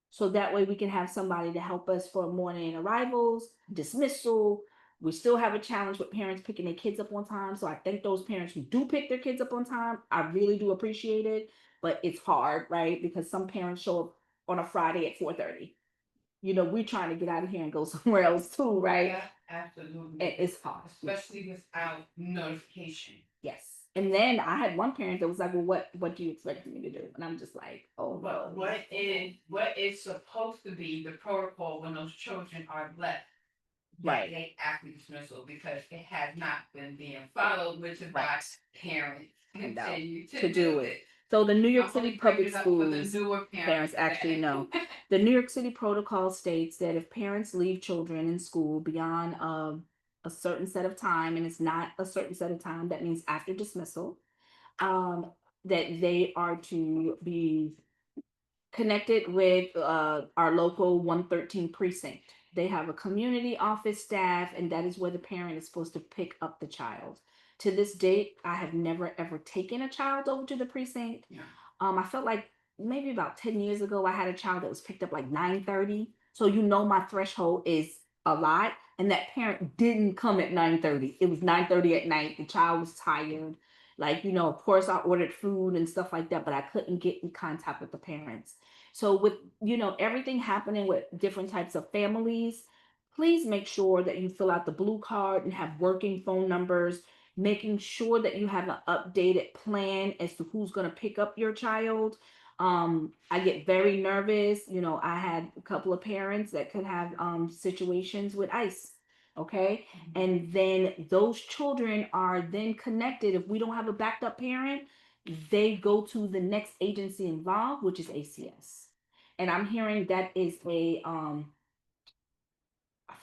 So that way we can have somebody to help us for morning arrivals, dismissal. We still have a challenge with parents picking their kids up on time. So I thank those parents who do pick their kids up on time. I really do appreciate it, but it's hard, right? Because some parents show up on a Friday at 4:30. You know, we're trying to get out of here and go somewhere else too, right? Yeah, absolutely. It's hard. Especially without notification. Yes. And then I had one parent that was like, well, what do you expect me to do? And I'm just like, oh, But well. what is supposed to be the protocol when those children are left? Right. Day after dismissal, because it has not been being followed, which is why parents continue to do it. So the New York I'm City only public bringing it up for the schools, newer parents actually that- know. The New York City protocol states that if parents leave children in school beyond a certain set of time, and it's not a certain set of time, that means after dismissal, that they are to be connected with our local 113 precinct. They have a community office staff, and that is where the parent is supposed to pick up the child. To this date, I have never ever taken a child over to the precinct. Yeah. I felt like maybe about 10 years ago, I had a child that was picked up like 9:30. So you know my threshold is a lot. And that parent didn't come at 9:30. It was 9:30 at night. The child was tired. Like, you know, of course I ordered food and stuff like that, but I couldn't get in contact with the parents. So with, you know, everything happening with different types of families, please make sure that you fill out the blue card and have working phone numbers, making sure that you have an updated plan as to who's going to pick up your child. I get very nervous. You know, I had a couple of parents that could have situations with ICE. Okay. And then those children are then connected. If we don't have a backed up parent, they go to the next agency involved, which is ACS. And I'm hearing that is I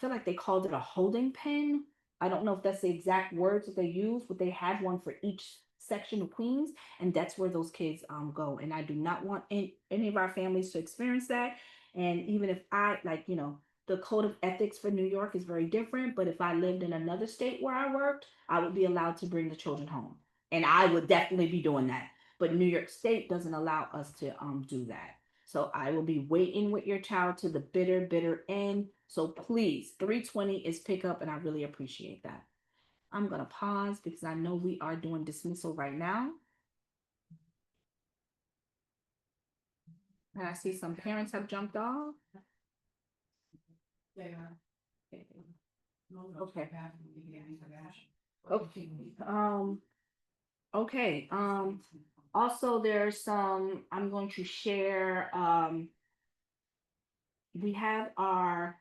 feel like they called it a holding pen. I don't know if that's the exact words that they use, but they have one for each section of Queens, and that's where those kids go. And I do not want any of our families to experience that. And even if I, like, you know, the code of ethics for New York is very different, but if I lived in another state where I worked, I would be allowed to bring the children home. And I would definitely be doing that. But New York State doesn't allow us to do that. So I will be waiting with your child to the bitter end. So please, 3:20 is pickup, and I really appreciate that. I'm going to pause because I know we are doing dismissal right now. And I see some parents have jumped off. They are. Okay. Okay. Okay. Also there's some, I'm going to share, we have our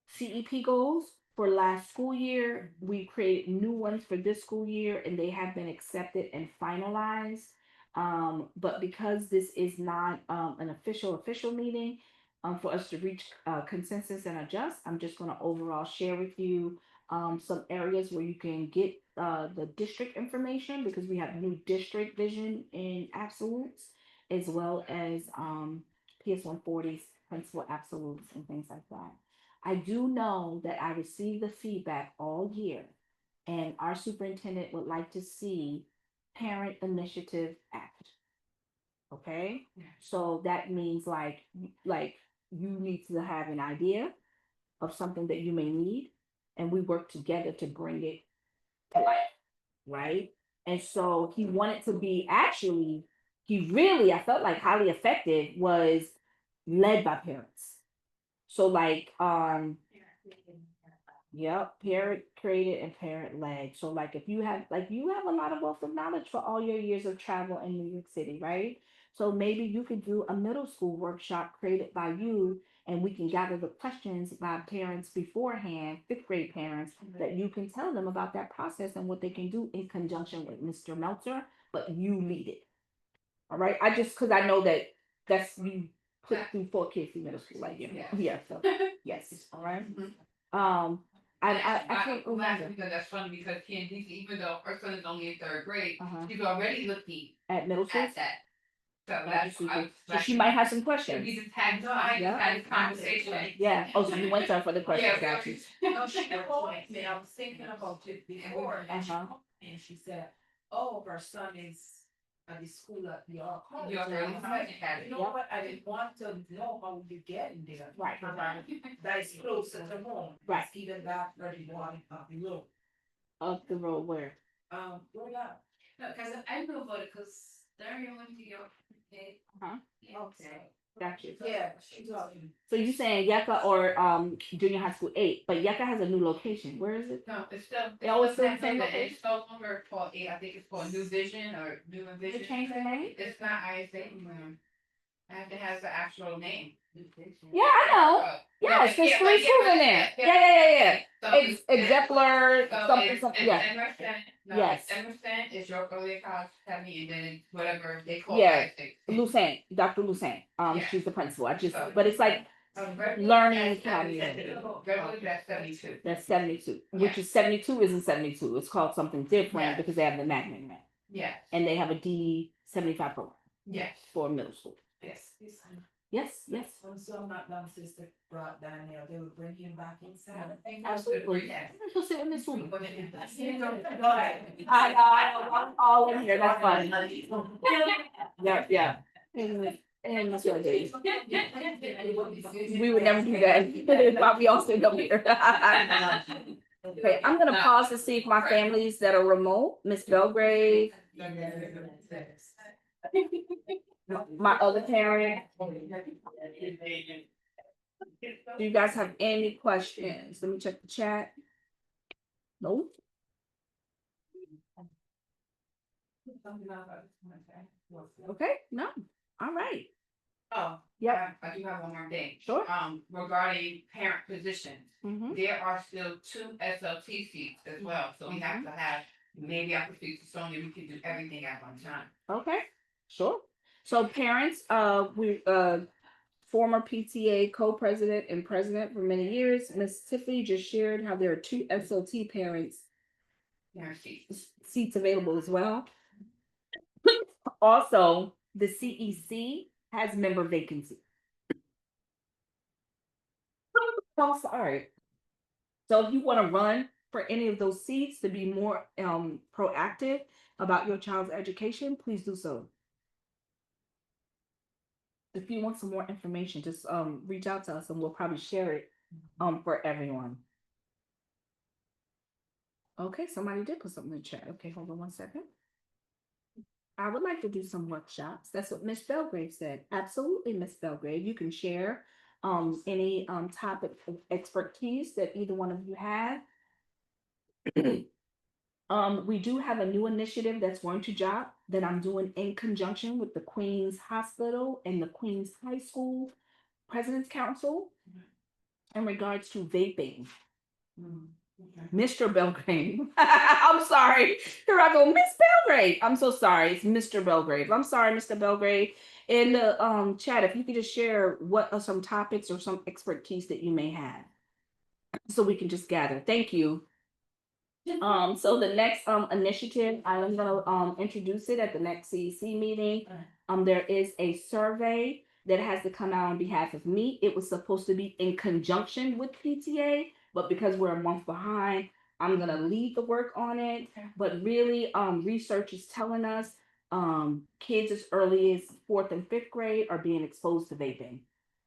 CEP goals for last school year. We created new ones for this school year and they have been accepted and finalized. But because this is not an official meeting for us to reach consensus and adjust, I'm just going to overall share with you some areas where you can get the district information, because we have new district vision in absolutes, as well as PS 140s, principal absolutes, and things like that. I do know that I received the feedback all year, and our superintendent would like to see Parent Initiative Act. Okay, so that means like you need to have an idea of something that you may need, and we work together to bring it to life, right? And so he wanted to be actually, he really, I felt like highly effective, was led by parents. So like yep, parent created and parent led. So like if you have a lot of wealth of knowledge for all your years of travel in New York City, right? So maybe you could do a middle school workshop created by you, and we can gather the questions by parents beforehand, fifth grade parents, that you can tell them about that process and what they can do in conjunction with Mr. Meltzer, but you lead it. All right. I just, because I know that's you put through 4 kids in middle school, like, yeah. So yes. All right. I can't I'm laughing remember. because that's funny because Candice, even though her son is only in third grade, Uh-huh. she's already looking At middle school? at that. So At that's, the I was. So she might have some We questions. just had, I Yeah. just had a conversation. Yeah, oh, so you went to her for the questions, Yeah, got you. no, she called me, I was thinking about it before, and she Uh-huh. called me and she said, oh, her son is at the school at the York. York Early You know what, I didn't want to know how you get in there. Right. That is closer to home. Right. Even that 31 up the road. Up the road where? Where that? No, cause I know about it, cause Dario went to York. Huh? Okay. Got you. Yeah, she's talking. So you saying Yucca or junior high school 8, but Yucca has a new location. Where is it? No, it's still. They always still say the same that location? It's no longer called A, I think it's called New Vision or New Did Envision. it change their name? It's not ISA anymore. It has the actual name. Yeah, I know. Yes, there's 3 schools in there. Yeah. Exemplar, something, yeah. Emerson, no, Yes. Emerson is York Early College Academy, and then whatever they call Yeah. ISA. Lucent, Dr. Lucent. Yeah. She's the principal. But it's like Regular, learning that's academy. 72. Regular, that's 72. That's 72, which Yeah. is 72 isn't 72. It's called something different Yeah. because they have the magnet in it. Yes, And they have a D75 program yes, for middle school. yes. Yes. I'm so not done, sister brought Daniel, they would bring him back inside. Absolutely. Yes. He'll sit in this room. Go I know, all in here, that's fun. Yeah. And Miss Lady. We would never do that, while we all sit up here. Okay, I'm gonna pause to see if my families that are remote, Miss Belgrave, my other parent. Do you guys have any questions? Let me check the chat. No? Okay, no, all right. Oh, Yeah. I do have one more thing. Sure. Regarding parent positions, Mhm. there are still 2 SLT seats as well, so we have to have, maybe I could speak to Sonia, we can do everything at one time. Okay, sure. So parents, we, former PTA co-president and president for many years, Miss Tiffany just shared how there are 2 SLT parents Parent seats. seats available as well. Also, the CEC has member vacancy. I'm sorry. So if you want to run for any of those seats to be more proactive about your child's education, please do so. If you want some more information, just reach out to us and we'll probably share it for everyone. Okay, somebody did put something in the chat. Okay, hold on one second. I would like to do some workshops. That's what Miss Belgrave said. Absolutely, Miss Belgrave. You can share any topic of expertise that either one of you have. We do have a new initiative that's going to drop that I'm doing in conjunction with the Queens Hospital and the Queens High School President's Council in regards to vaping. Mr. Belgrave. I'm sorry. Here I go, Miss Belgrave. I'm so sorry. It's Mr. Belgrave. I'm sorry, Mr. Belgrave. In the chat, if you could just share what are some topics or some expertise that you may have, so we can just gather. Thank you. So the next initiative, I'm gonna introduce it at the next CEC meeting. There is a survey that has to come out on behalf of me. It was supposed to be in conjunction with PTA, but because we're a month behind, I'm gonna lead the work on it. But really, research is telling us kids as early as 4th and 5th grade are being exposed to vaping.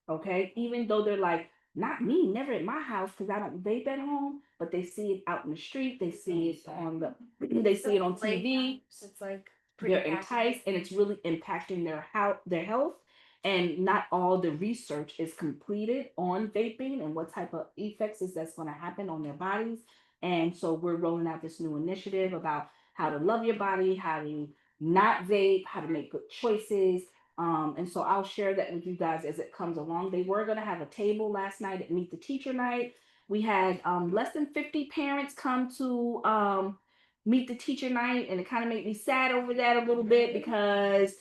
Okay, even though they're like, not me, never at my house because I don't vape at home, but they see it out in the street, they see it on the, they see it on TV. It's like They're enticed and it's really impacting their health. And not all the research is completed on vaping and what type of effects is that's going to happen on their bodies. And so we're rolling out this new initiative about how to love your body, how to not vape, how to make good choices. And so I'll share that with you guys as it comes along. They were going to have a table last night at Meet the Teacher Night. We had less than 50 parents come to Meet the Teacher Night, and it kind of made me sad over that a little bit because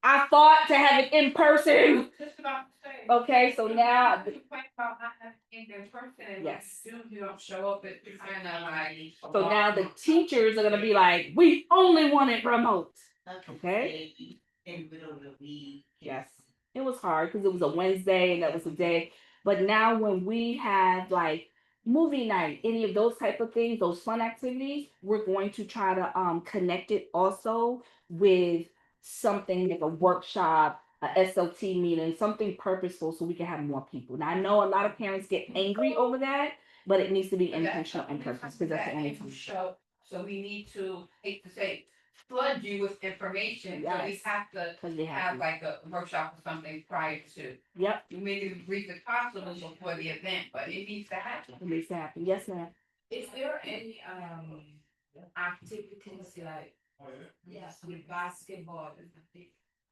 I thought to have it in person. Just about to say. Okay, so now, You complain about not having in person, and when Yes. you do, you don't show up, it's kind of like. so now the teachers are gonna be like, we only want it remote. Okay. In the middle of the week. Yes, it was hard because it was a Wednesday and that was a day. But now when we have like movie night, any of those type of things, those fun activities, we're going to try to connect it also with something like a workshop, a SLT meeting, something purposeful so we can have more people. Now I know a lot of parents get angry over that, but it needs to be intentional and purpose because that's the only time. Show, so we need to, hate to say, flood you with information, so we Yes. have to Because they have have. like a workshop or something prior to. Yep, You may need to brief the constables before the event, but it needs to happen. it needs to happen. Yes, ma'am. Is there any activities like with basketball?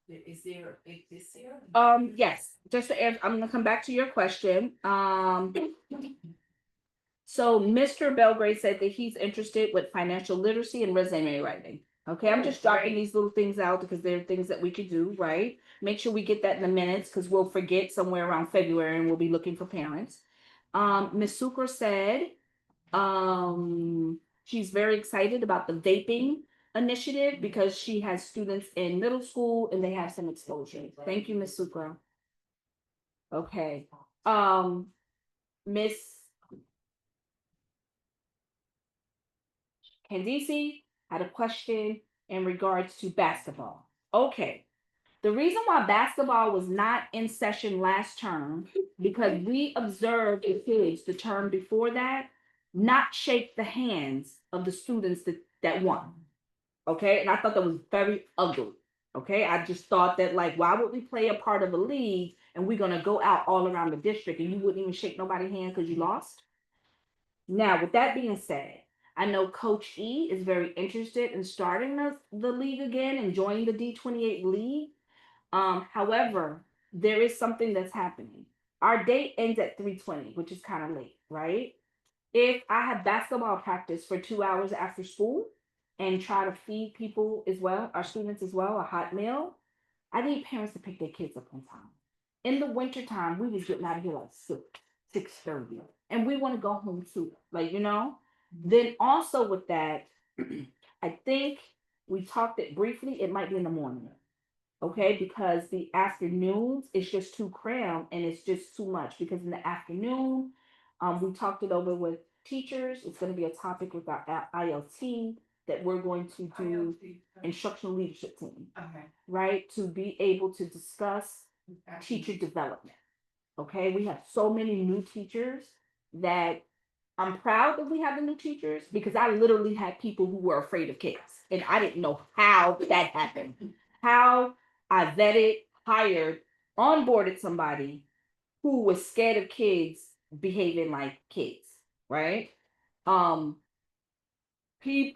Is there this year? Yes, just to answer, I'm gonna come back to your question. So Mr. Belgrade said that he's interested with financial literacy and resume writing. Okay, I'm just dropping these little things out because they're things that we could do, right? Make sure we get that in the minutes because we'll forget somewhere around February and we'll be looking for parents. Ms. Sucre said, she's very excited about the vaping initiative because she has students in middle school and they have some exposure. Thank you, Ms. Sucre. Okay, Miss Candice had a question in regards to basketball. Okay. The reason why basketball was not in session last term, because we observed the kids the term before that not shake the hands of the students that won. Okay. And I thought that was very ugly. Okay. I just thought that, like, why would we play a part of a league and we're going to go out all around the district and you wouldn't even shake nobody's hand because you lost? Now, with that being said, I know Coach E is very interested in starting the league again and joining the D28 league. However, there is something that's happening. Our date ends at 3:20, which is kind of late, right? If I have basketball practice for 2 hours after school and try to feed people as well, our students as well, a hot meal, I need parents to pick their kids up on time. In the wintertime, we was getting out of here like 6:30. And we want to go home too. Like, Then also with that, I think we talked it briefly, it might be in the morning. Okay, because the afternoons is just too crammed and it's just too much. Because in the afternoon, we talked it over with teachers. It's going to be a topic with our ILT that we're going to do instructional leadership team, Okay. right? To be able to discuss teacher development. Okay, we have so many new teachers that I'm proud that we have the new teachers because I literally had people who were afraid of kids and I didn't know how that happened. How I vetted, hired, onboarded somebody who was scared of kids behaving like kids, right? I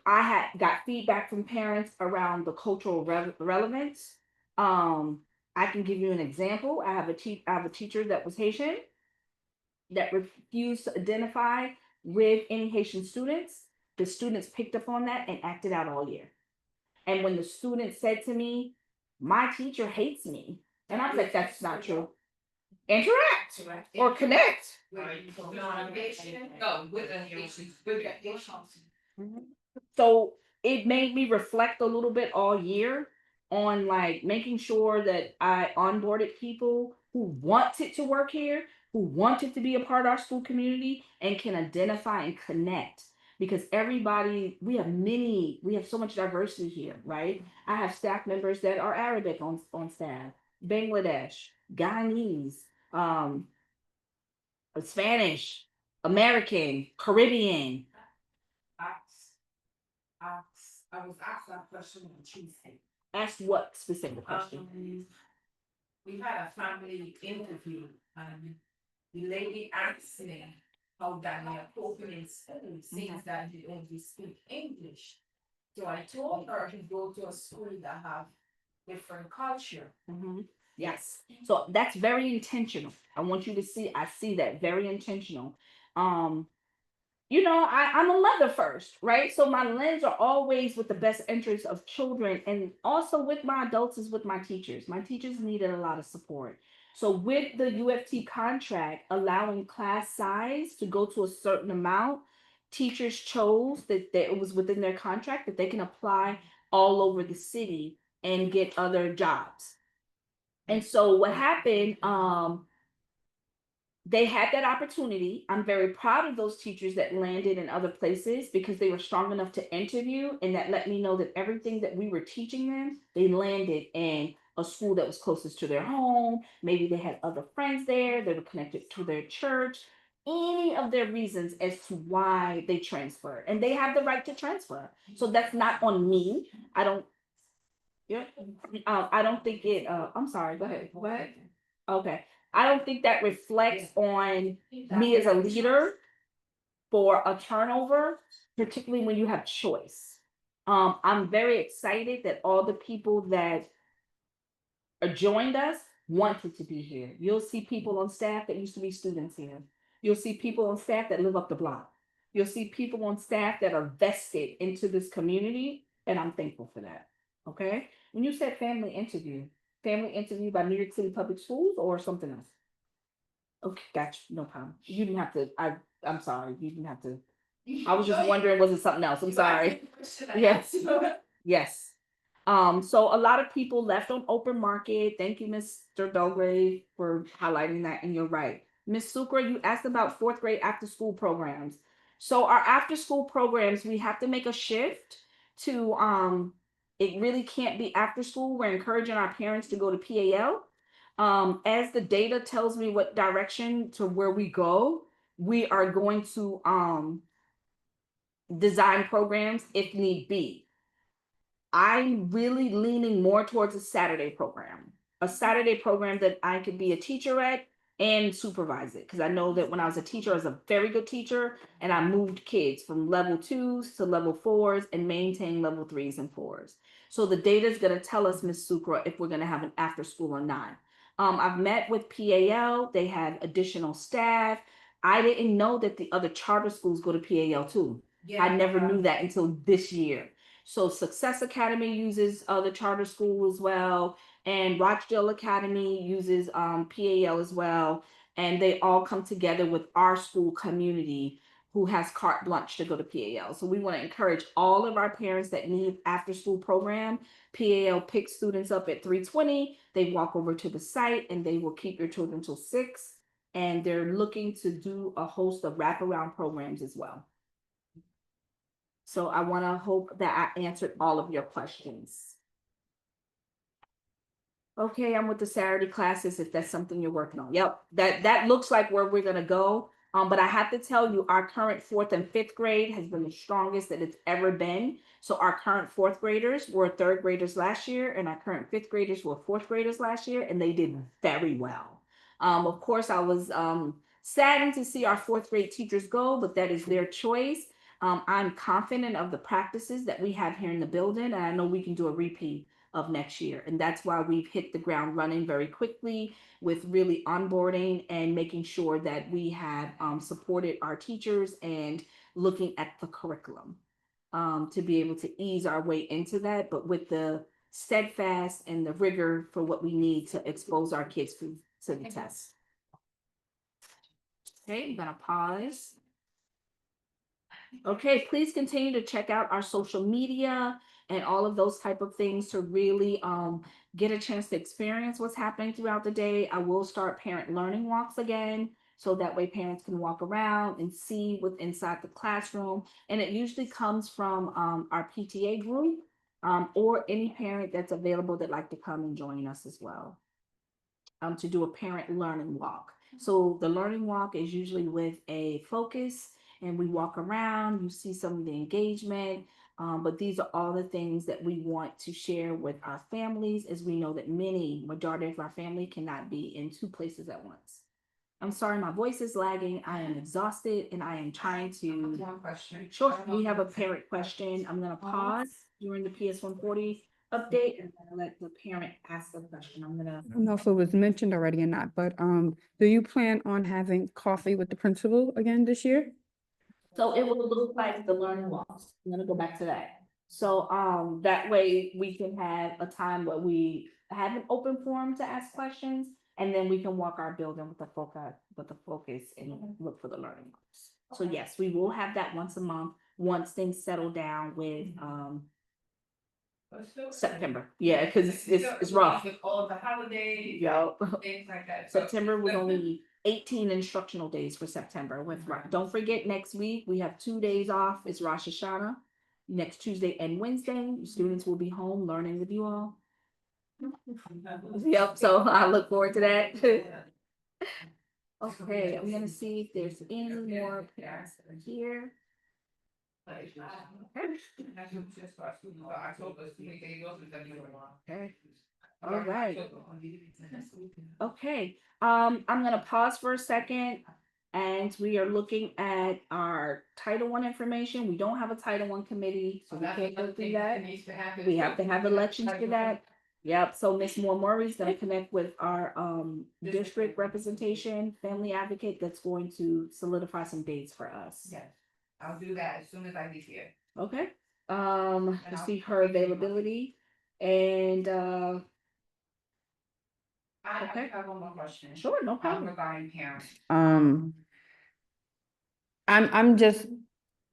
had got feedback from parents around the cultural relevance. I can give you an example. I have a teacher that was Haitian that refused to identify with any Haitian students. The students picked up on that and acted out all year. And when the student said to me, my teacher hates me, and I was like, that's not true. Interact or connect. No, with a Haitian, So it made me reflect a little bit all year on like making sure that I onboarded people who wanted to work here, who wanted to be a part of our school community and can identify and connect. Because we have so much diversity here, right? I have staff members that are Arabic on staff, Bangladesh, Guyanese, Spanish, American, Caribbean. I was asked that question on Tuesday. Ask what specific question? We had a family interview and the lady asked me how Daniel coping in school since that he only speak English. So I told her to go to a school that have different culture. Yes. So that's very intentional. I want you to see, I see that very intentional. you know, I'm a mother first, right? So my lens are always with the best interests of children, and also with my adults is with my teachers. My teachers needed a lot of support. So with the UFT contract allowing class size to go to a certain amount, teachers chose that it was within their contract that they can apply all over the city and get other jobs. And so what happened, they had that opportunity. I'm very proud of those teachers that landed in other places because they were strong enough to interview, and that let me know that everything that we were teaching them, they landed in a school that was closest to their home. Maybe they had other friends there, they were connected to their church, any of their reasons as to why they transferred. And they have the right to transfer. So that's not on me. I don't, yeah, I don't think it, I'm sorry, go ahead. Go ahead. Okay. I don't think that reflects on me as a leader for a turnover, particularly when you have choice. I'm very excited that all the people that joined us wanted to be here. You'll see people on staff that used to be students here. You'll see people on staff that live up the block. You'll see people on staff that are vested into this community, and I'm thankful for that. Okay. When you said family interview by New York City Public Schools or something else? Okay, gotcha. No problem. You didn't have to. I'm sorry. You didn't have to. I was just wondering, was it something else? I'm sorry. Yes. Yes. So a lot of people left on open market. Thank you, Mr. Belgrave, for highlighting that. And you're right. Ms. Sucre, you asked about fourth grade after school programs. So our after school programs, we have to make a shift to it really can't be after school. We're encouraging our parents to go to PAL. As the data tells me what direction to where we go, we are going to design programs if need be. I'm really leaning more towards a Saturday program that I could be a teacher at and supervise it. Because I know that when I was a teacher, I was a very good teacher, and I moved kids from level 2s to level 4s and maintained level 3s and 4s. So the data is going to tell us, Ms. Sucre, if we're going to have an after school or not. I've met with PAL. They have additional staff. I didn't know that the other charter schools go to PAL too. I never knew that until this year. So Success Academy uses the charter school as well, and Rochdale Academy uses PAL as well, and they all come together with our school community who has carte blanche to go to PAL. So we want to encourage all of our parents that need after school program. PAL picks students up at 3:20. They walk over to the site and they will keep your children till 6. And they're looking to do a host of wraparound programs as well. So I want to hope that I answered all of your questions. Okay, I'm with the Saturday classes if that's something you're working on. Yep, that looks like where we're gonna go. But I have to tell you, our current 4th and 5th grade has been the strongest that it's ever been. So our current 4th graders were 3rd graders last year, and our current 5th graders were 4th graders last year, and they did very well. Of course, I was saddened to see our 4th grade teachers go, but that is their choice. I'm confident of the practices that we have here in the building, and I know we can do a repeat of next year. And that's why we've hit the ground running very quickly with really onboarding and making sure that we have supported our teachers and looking at the curriculum to be able to ease our way into that, but with the steadfast and the rigor for what we need to expose our kids to the test. Okay, I'm gonna pause. Okay, please continue to check out our social media and all of those type of things to really get a chance to experience what's happening throughout the day. I will start parent learning walks again, so that way parents can walk around and see what's inside the classroom. And it usually comes from our PTA group or any parent that's available that like to come and join us as well to do a parent learning walk. So the learning walk is usually with a focus, and we walk around, you see some of the engagement, but these are all the things that we want to share with our families, as we know that majority of our family cannot be in 2 places at once. I'm sorry, my voice is lagging. I am exhausted and I am trying to. One question. Sure, we have a parent question. I'm gonna pause during the PS 140 update and then let the parent ask the question. I'm gonna. I don't know if it was mentioned already or not, but do you plan on having coffee with the principal again this year? So it will look like the learning loss. I'm gonna go back to that. So, that way we can have a time where we have an open forum to ask questions. And then we can walk our building with the focus and look for the learning loss. So yes, we will have that once a month, once things settle down with, September. Yeah, cause it's rough. With all the holidays, Yo. things like that. So- September was only 18 instructional days for September don't forget, next week, we have 2 days off, it's Rosh Hashanah. Next Tuesday and Wednesday, students will be home learning with you all. Yep, so I look forward to that. Okay, I'm gonna see if there's any more parents that are here. Okay. All right. Okay, I'm gonna pause for a second. And we are looking at our Title I information. We don't have a Title I committee, so we can't go through that. We have to have elections for that. Yep, so Ms. Moore Murray's gonna connect with our district representation, family advocate that's going to solidify some dates for us. Yes, I'll do that as soon as I get here. Okay, to see her availability and I have one more question. sure, no problem. Regarding parents. I'm just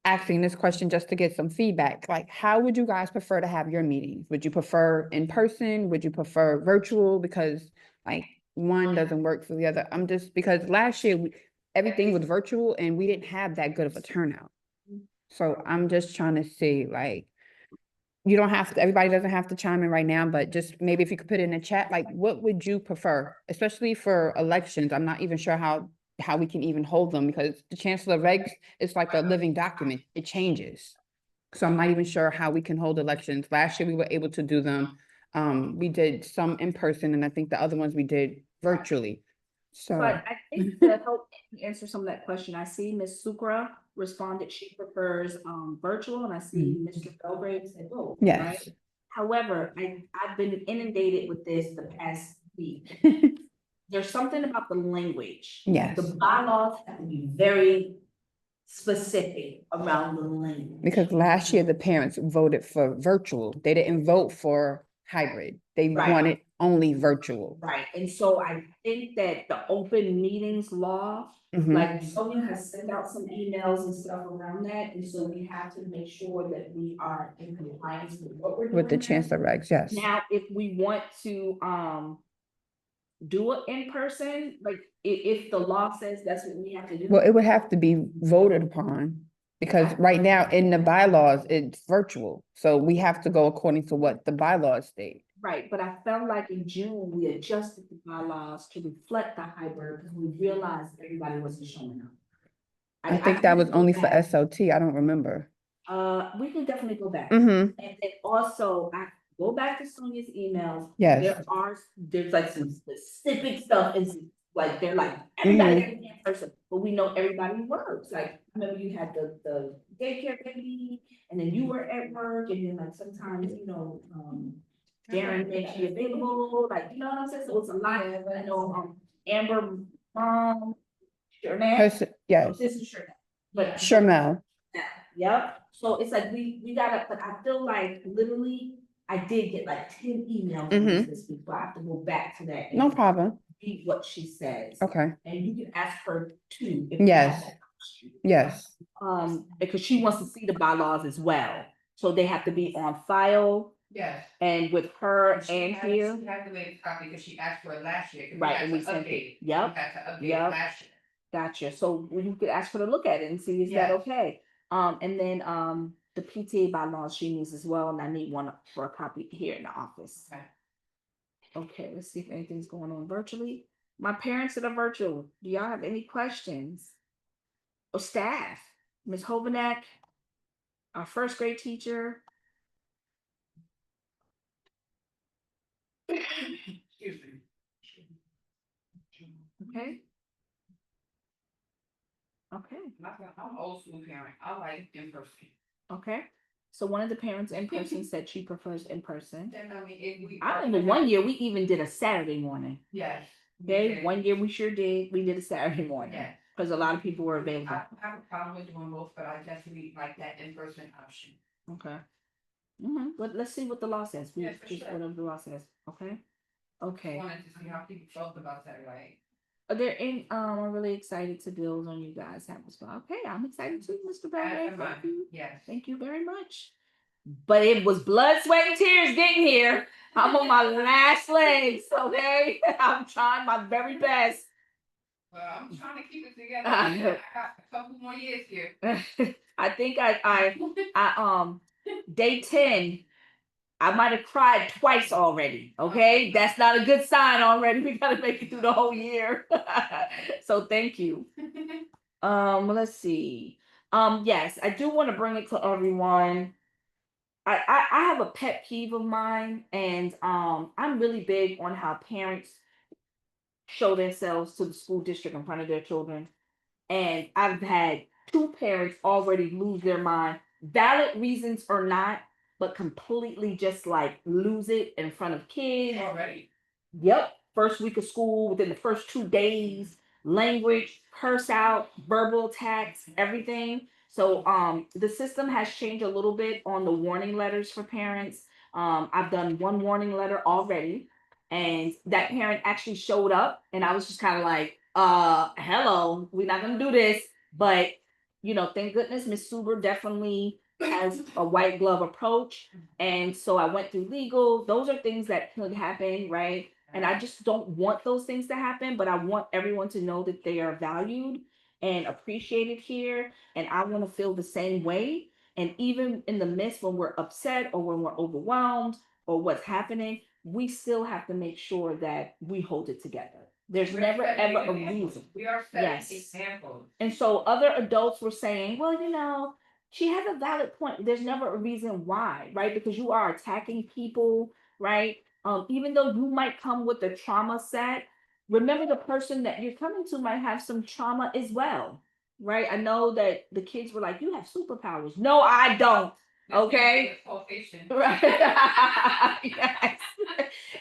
asking this question just to get some feedback. Like, how would you guys prefer to have your meetings? Would you prefer in person? Would you prefer virtual? Because like one doesn't work for the other. I'm just, because last year everything was virtual and we didn't have that good of a turnout. So I'm just trying to see, like, you don't have to, everybody doesn't have to chime in right now, but just maybe if you could put it in the chat, like, what would you prefer? Especially for elections, I'm not even sure how we can even hold them, because the chancellor regs is like a living document. It changes. So I'm not even sure how we can hold elections. Last year we were able to do them. We did some in person, and I think the other ones we did virtually. So, But I think to help answer some of that question, I see Ms. Sukra responded, she prefers virtual, and I see Mr. Belgrave said both, yes. right? However, I've been inundated with this the past week. There's something about the language. Yes. The bylaws have to be very specific around the language. Because last year the parents voted for virtual. They didn't vote for hybrid. They Right. wanted only virtual. Right, and so I think that the open meetings law, Mhm. like Sonia has sent out some emails and stuff around that, and so we have to make sure that we are in compliance with what we're doing. With the now. chancellor regs, yes. Now, if we want to do it in person, like if the law says that's what we have to do. Well, it would have to be voted upon, because right now in the bylaws, it's virtual. So we have to go according to what the bylaws state. Right, but I felt like in June, we adjusted the bylaws to reflect the hybrid because we realized everybody wasn't showing up. I think that was only for SLT. I don't remember. We can definitely go back. Mm-hmm. And then also, I go back to Sonia's emails. Yes. There's like some specific stuff, and like, they're like, everybody got in person, but we know everybody works. Like, remember you had the daycare baby, and then you were at work, and then like sometimes, Darren makes you available, like, you know what I'm saying? So it's a lot. I know, Amber, Yes. this is Sherman. But Shermel. yep, so it's like we gotta, but I feel like literally, I did get like 10 emails from this week, but I have to go back to that. No problem. Read what she says. Okay. And you can ask her too. if you Yes. have that question. Yes. Because she wants to see the bylaws as well, so they have to be on file. Yes. And with her She and had- here, She had to make a copy because she asked for it last year. 'cause we right, had and we to sent update. it, yep, We had to update Yep. last year. gotcha, so you could ask her to look at it and see, is that Yes. okay? And then, the PTA bylaws she needs as well, and I need one for a copy here in the office. Okay. Okay, let's see if anything's going on virtually. My parents that are virtual, do y'all have any questions? Or staff, Ms. Hovanek, our first grade teacher. Excuse me. Okay. Okay, I'm old school parent. I like in person. okay. So one of the parents in person said she prefers in person. Then I mean, if we. I remember one year we even did a Saturday morning. Yes. Okay, one year we sure did. We did a Saturday morning. Yeah. because a lot of people were available. I don't have a problem with doing both, but I definitely like that in-person option. Okay. But let's see what the law says. We Yeah, for just sure. whatever the law says. Okay. Okay. Wanted to see how people felt about that, right? They're in. I'm really excited to build on you guys have as well. Okay, I'm excited too, Mr. Belgrade. Thank you. Yes. Thank you very much. But it was blood, sweat, and tears getting here. I'm on my last legs. Okay, I'm trying my very best. Well, I'm trying to keep it together. I got a couple more years here. I think I day 10. I might have cried twice already. Okay, that's not a good sign already. We gotta make it through the whole year. So thank you. Let's see. Yes, I do want to bring it to everyone. I have a pet peeve of mine, and I'm really big on how parents show themselves to the school district in front of their children. And I've had 2 parents already lose their mind, valid reasons or not, but completely just like lose it in front of kids. Already. Yep. First week of school, within the first 2 days, language, curse out, verbal attacks, everything. So the system has changed a little bit on the warning letters for parents. I've done 1 warning letter already, and that parent actually showed up, and I was just kind of like, hello, we're not gonna do this. But thank goodness Miss Suber definitely has a white glove approach. And so I went through legal. Those are things that could happen, right? And I just don't want those things to happen, but I want everyone to know that they are valued and appreciated here. And I want to feel the same way. And even in the midst when we're upset or when we're overwhelmed or what's happening, we still have to make sure that we hold it together. There's We're never setting ever a examples. reason. We are setting Yes. examples. And so other adults were saying, well, she has a valid point. There's never a reason why, right? Because you are attacking people, right? Even though you might come with a trauma set, remember the person that you're coming to might have some trauma as well, right? I know that the kids were like, you have superpowers. No, I don't. Okay. Right. Yes.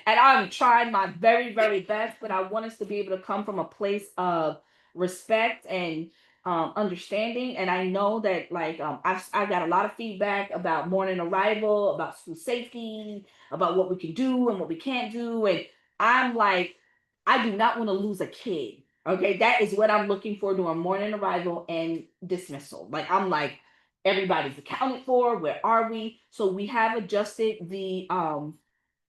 And I'm trying my very, very best, but I want us to be able to come from a place of respect and understanding. And I know that I've got a lot of feedback about morning arrival, about school safety, about what we can do and what we can't do. And I'm like, I do not want to lose a kid. Okay, that is what I'm looking for during morning arrival and dismissal. Like I'm like, everybody's accounted for. Where are we? So we have adjusted the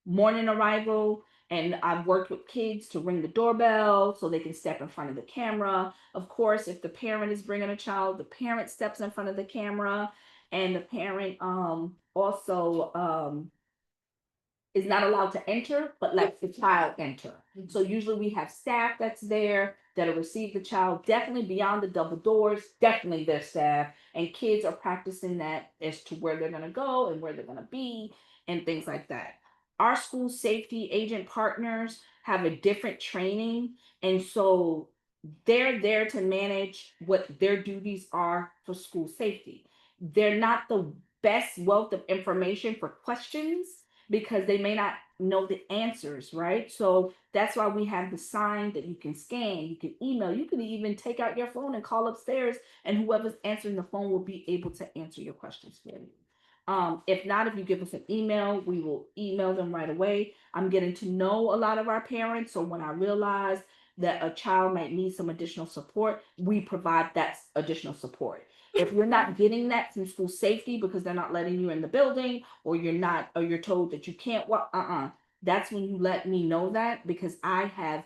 morning arrival, and I've worked with kids to ring the doorbell so they can step in front of the camera. Of course, if the parent is bringing a child, the parent steps in front of the camera, and the parent also is not allowed to enter, but lets the child enter. So usually we have staff that's there that'll receive the child, definitely beyond the double doors, definitely their staff, and kids are practicing that as to where they're gonna go and where they're gonna be and things like that. Our school safety agent partners have a different training, and so they're there to manage what their duties are for school safety. They're not the best wealth of information for questions because they may not know the answers, right? So that's why we have the sign that you can scan, you can email, you can even take out your phone and call upstairs, and whoever's answering the phone will be able to answer your questions for you. If not, if you give us an email, we will email them right away. I'm getting to know a lot of our parents, so when I realize that a child might need some additional support, we provide that additional support. If you're not getting that from school safety because they're not letting you in the building, or you're told that you can't walk, that's when you let me know that, because I have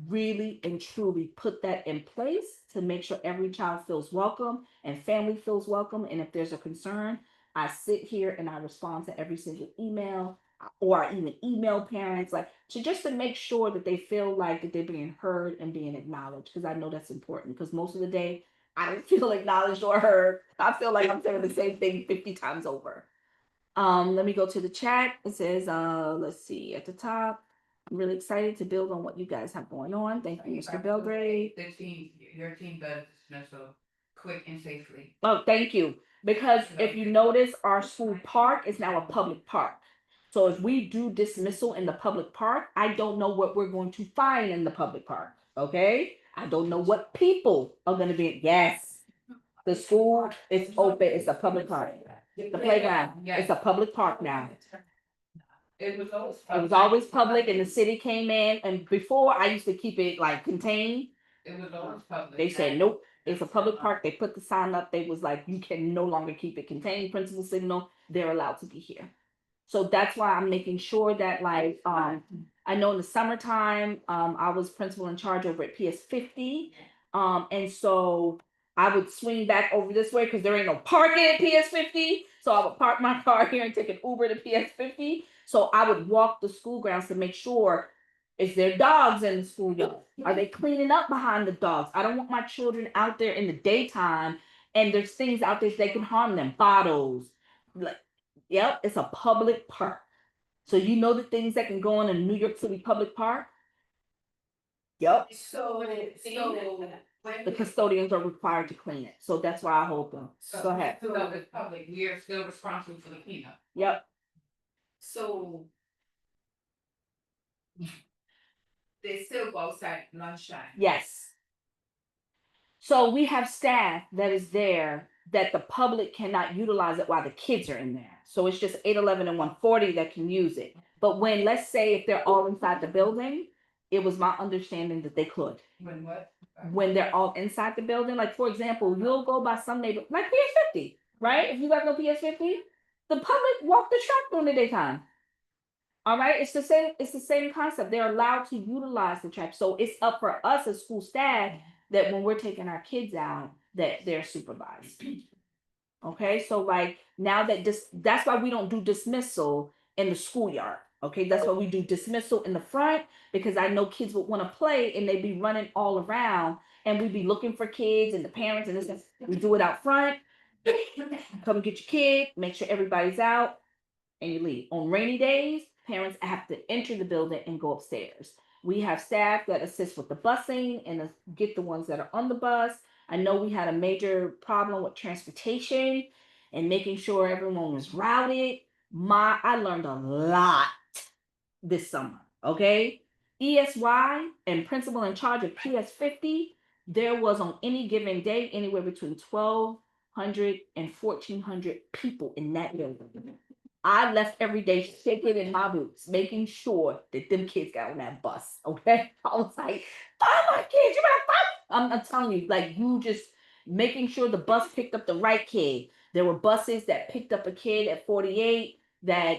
really and truly put that in place to make sure every child feels welcome and family feels welcome. And if there's a concern, I sit here and I respond to every single email, or I even email parents, like to make sure that they feel like that they're being heard and being acknowledged, because I know that's important, because most of the day I don't feel acknowledged or heard. I feel like I'm saying the same thing 50 times over. Let me go to the chat. It says, let's see at the top. I'm really excited to build on what you guys have going on. Thank you, Mr. Belgrade. Your team does dismissal quick and safely. Oh, thank you. Because if you notice, our school park is now a public park. So if we do dismissal in the public park, I don't know what we're going to find in the public park. Okay. I don't know what people are gonna be. Yes, the school is open. It's a public park. The playground, it's a public park now. It was always. It was always public and the city came in, and before I used to keep it like contained. It was always public. They said, nope, it's a public park. They put the sign up. They was like, you can no longer keep it contained. Principal signal, they're allowed to be here. So that's why I'm making sure that like, I know in the summertime, I was principal in charge over at PS 50. And so I would swing back over this way because there ain't no parking at PS 50. So I would park my car here and take an Uber to PS 50. So I would walk the school grounds to make sure, is there dogs in the schoolyard? Are they cleaning up behind the dogs? I don't want my children out there in the daytime and there's things out there that can harm them, bottles. Like, yep, it's a public park. So you know the things that can go on in a New York City public park? Yep. So, The custodians are required to clean it. So that's why I hold them. Go ahead. So it's public, we are still responsible for the cleanup. Yep. So. They still go outside lunchtime. Yes. So we have staff that is there that the public cannot utilize it while the kids are in there. So it's just 811 and 140 that can use it. But when, let's say if they're all inside the building, it was my understanding that they could. When what? When they're all inside the building, like for example, you'll go by some neighbor, like PS50, right? If you guys know PS50, the public walk the track during the daytime. All right, it's the same concept. They're allowed to utilize the track. So it's up for us as school staff that when we're taking our kids out, that they're supervised. Okay, so like now that that's why we don't do dismissal in the schoolyard. Okay, that's why we do dismissal in the front, because I know kids would want to play and they'd be running all around and we'd be looking for kids and the parents and this. We do it out front. Come get your kid, make sure everybody's out, and you leave. On rainy days, parents have to enter the building and go upstairs. We have staff that assist with the busing and get the ones that are on the bus. I know we had a major problem with transportation and making sure everyone was routed. I learned a lot this summer, okay? ESY and principal in charge of PS 50, there was on any given day anywhere between 1,200 and 1,400 people in that building. I left every day shaking in my boots, making sure that them kids got on that bus. Okay. I was like, find my kids, you better find. I'm telling you, like you just making sure the bus picked up the right kid. There were buses that picked up a kid at 48 that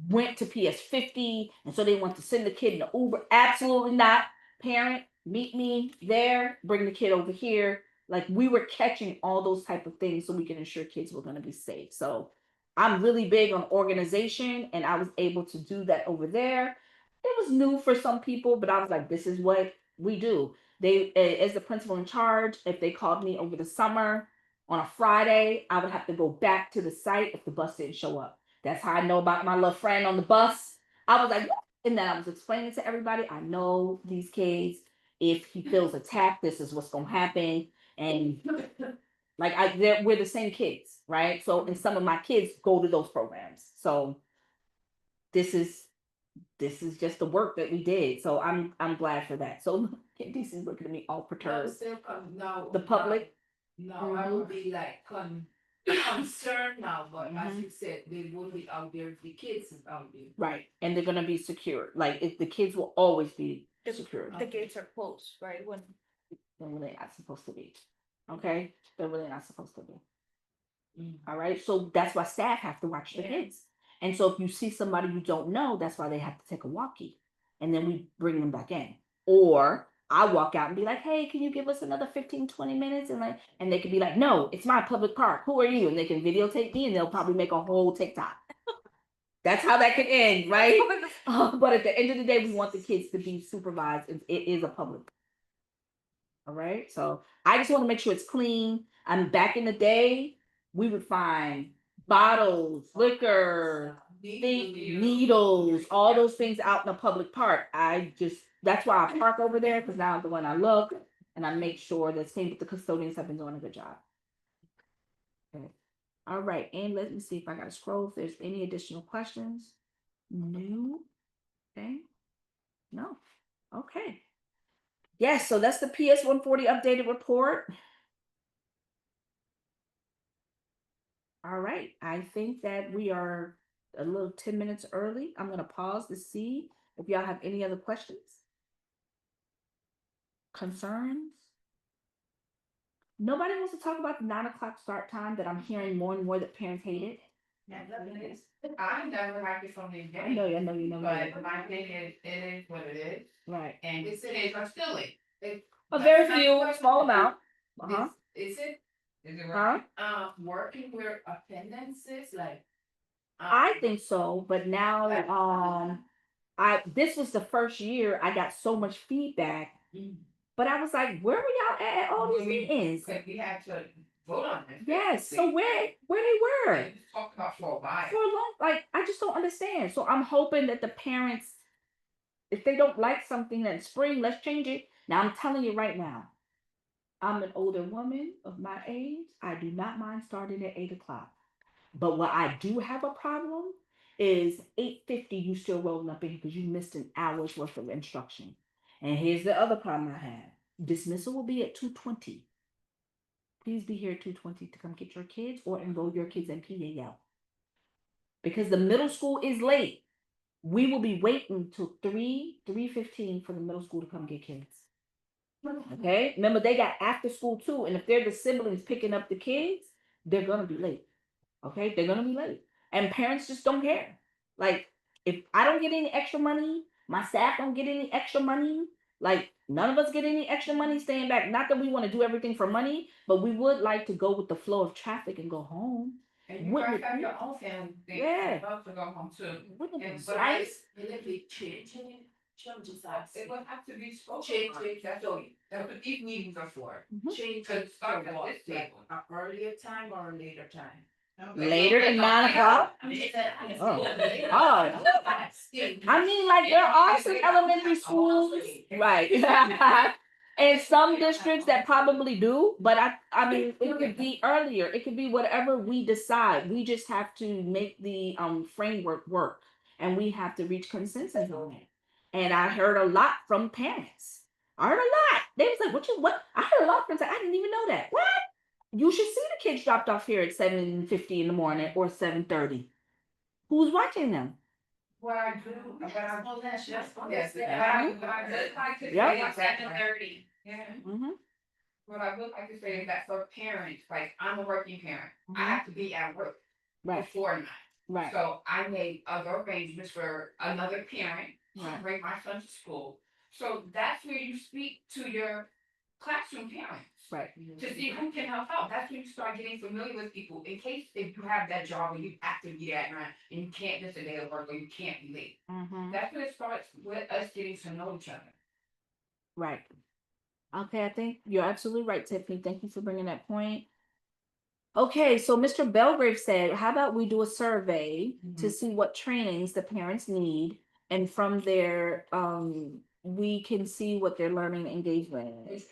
went to PS 50. And so they want to send the kid in the Uber. Absolutely not. Parent, meet me there, bring the kid over here. Like we were catching all those type of things so we can ensure kids were going to be safe. So I'm really big on organization and I was able to do that over there. It was new for some people, but I was like, this is what we do. They, as the principal in charge, if they called me over the summer on a Friday, I would have to go back to the site if the bus didn't show up. That's how I know about my little friend on the bus. I was like, what? And then I was explaining to everybody, I know these kids, if he feels attacked, this is what's going to happen. And like we're the same kids, right? So, and some of my kids go to those programs. So this is just the work that we did. So I'm glad for that. So DC's looking at me all perturbed. No, The public. No, I would be like concerned now, but as you said, they will be out there, the kids is out there. Right. And they're gonna be secure. Like if the kids will always be secure. The gates are closed, right? When They're really not supposed to be. Okay? They're really not supposed to be. All right. So that's why staff have to watch the kids. And so if you see somebody you don't know, that's why they have to take a walkie. And then we bring them back in. Or I walk out and be like, hey, can you give us another 15, 20 minutes? And they could be like, no, it's my public park. Who are you? And they can videotape me and they'll probably make a whole TikTok. That's how that could end, right? But at the end of the day, we want the kids to be supervised. It is a public. All right. So I just want to make sure it's clean. Back in the day, we would find bottles, liquor, needles, all those things out in a public park. That's why I park over there, because now the one I look and I make sure that same with the custodians have been doing a good job. Okay. All right. And let me see if I got to scroll if there's any additional questions. No. Okay. No. Okay. Yes, so that's the PS 140 updated report. All right, I think that we are a little 10 minutes early. I'm gonna pause to see if y'all have any other questions, concerns. Nobody wants to talk about the 9 o'clock start time that I'm hearing more and more that parents hate it. I never liked it from the beginning. I know, you know. But my thing is, it is what it is, Right. and kids are still late. A very few, small amount. Is it? Is it Huh? right? Working where attendances, like. I think so, but now, this was the first year I got so much feedback, but I was like, where were y'all at all these meetings? Like we had to vote on this. Yes, so where they were? We talked about for a while. For a long, like, I just don't understand. So I'm hoping that the parents, if they don't like something in spring, let's change it. Now I'm telling you right now, I'm an older woman of my age. I do not mind starting at 8 o'clock. But what I do have a problem is 8:50 you still rolling up in here because you missed an hour's worth of instruction. And here's the other problem I have. Dismissal will be at 2:20. Please be here at 2:20 to come get your kids or enroll your kids in PAL. Because the middle school is late. We will be waiting till 3:15 for the middle school to come get kids. Okay? Remember, they got after school too. And if they're the siblings picking up the kids, they're gonna be late. Okay, they're gonna be late. And parents just don't care. Like, if I don't get any extra money, my staff don't get any extra money, like none of us get any extra money staying back. Not that we want to do everything for money, but we would like to go with the flow of traffic and go home. And you Wouldn't guys it have be- your own family. Thing. Yeah. Love to go home too. Wouldn't it And be but nice? literally changing it would have to be spoken. Change. That's all. That's what these meetings are for. Change To it start to at what? this Like table. an earlier time or a later time? Later than 9 o'clock? Oh, I mean, like, there are some elementary schools, right? And some districts that probably do, but I mean, it could be earlier. It could be whatever we decide. We just have to make the framework work, and we have to reach consensus on it. And I heard a lot from parents. I heard a lot. They was like, what? I heard a lot from parents. I didn't even know that. What? You should see the kids dropped off here at 7:50 in the morning or 7:30. Who's watching them? What I do, what I will let you. Yes. Yeah. 7:30. Yeah. Mm-hmm. What I would like to say is that for parents, like I'm a working parent, I have to be at work before 9. Right. So I made other arrangements for another parent to Right. bring my son to school. So that's where you speak to your classroom parents. Right. To see who can help out. That's when you start getting familiar with people. In case if you have that job where you have to be at 9 and you can't miss a day of work or you can't be late. Mm-hmm. That's when it starts with us getting to know each other. Right. Okay, I think you're absolutely right, Tiffany. Thank you for bringing that point. Okay, so Mr. Belgrave said, how about we do a survey to see what trainings the parents need, and from there, we can see what their learning engagement is,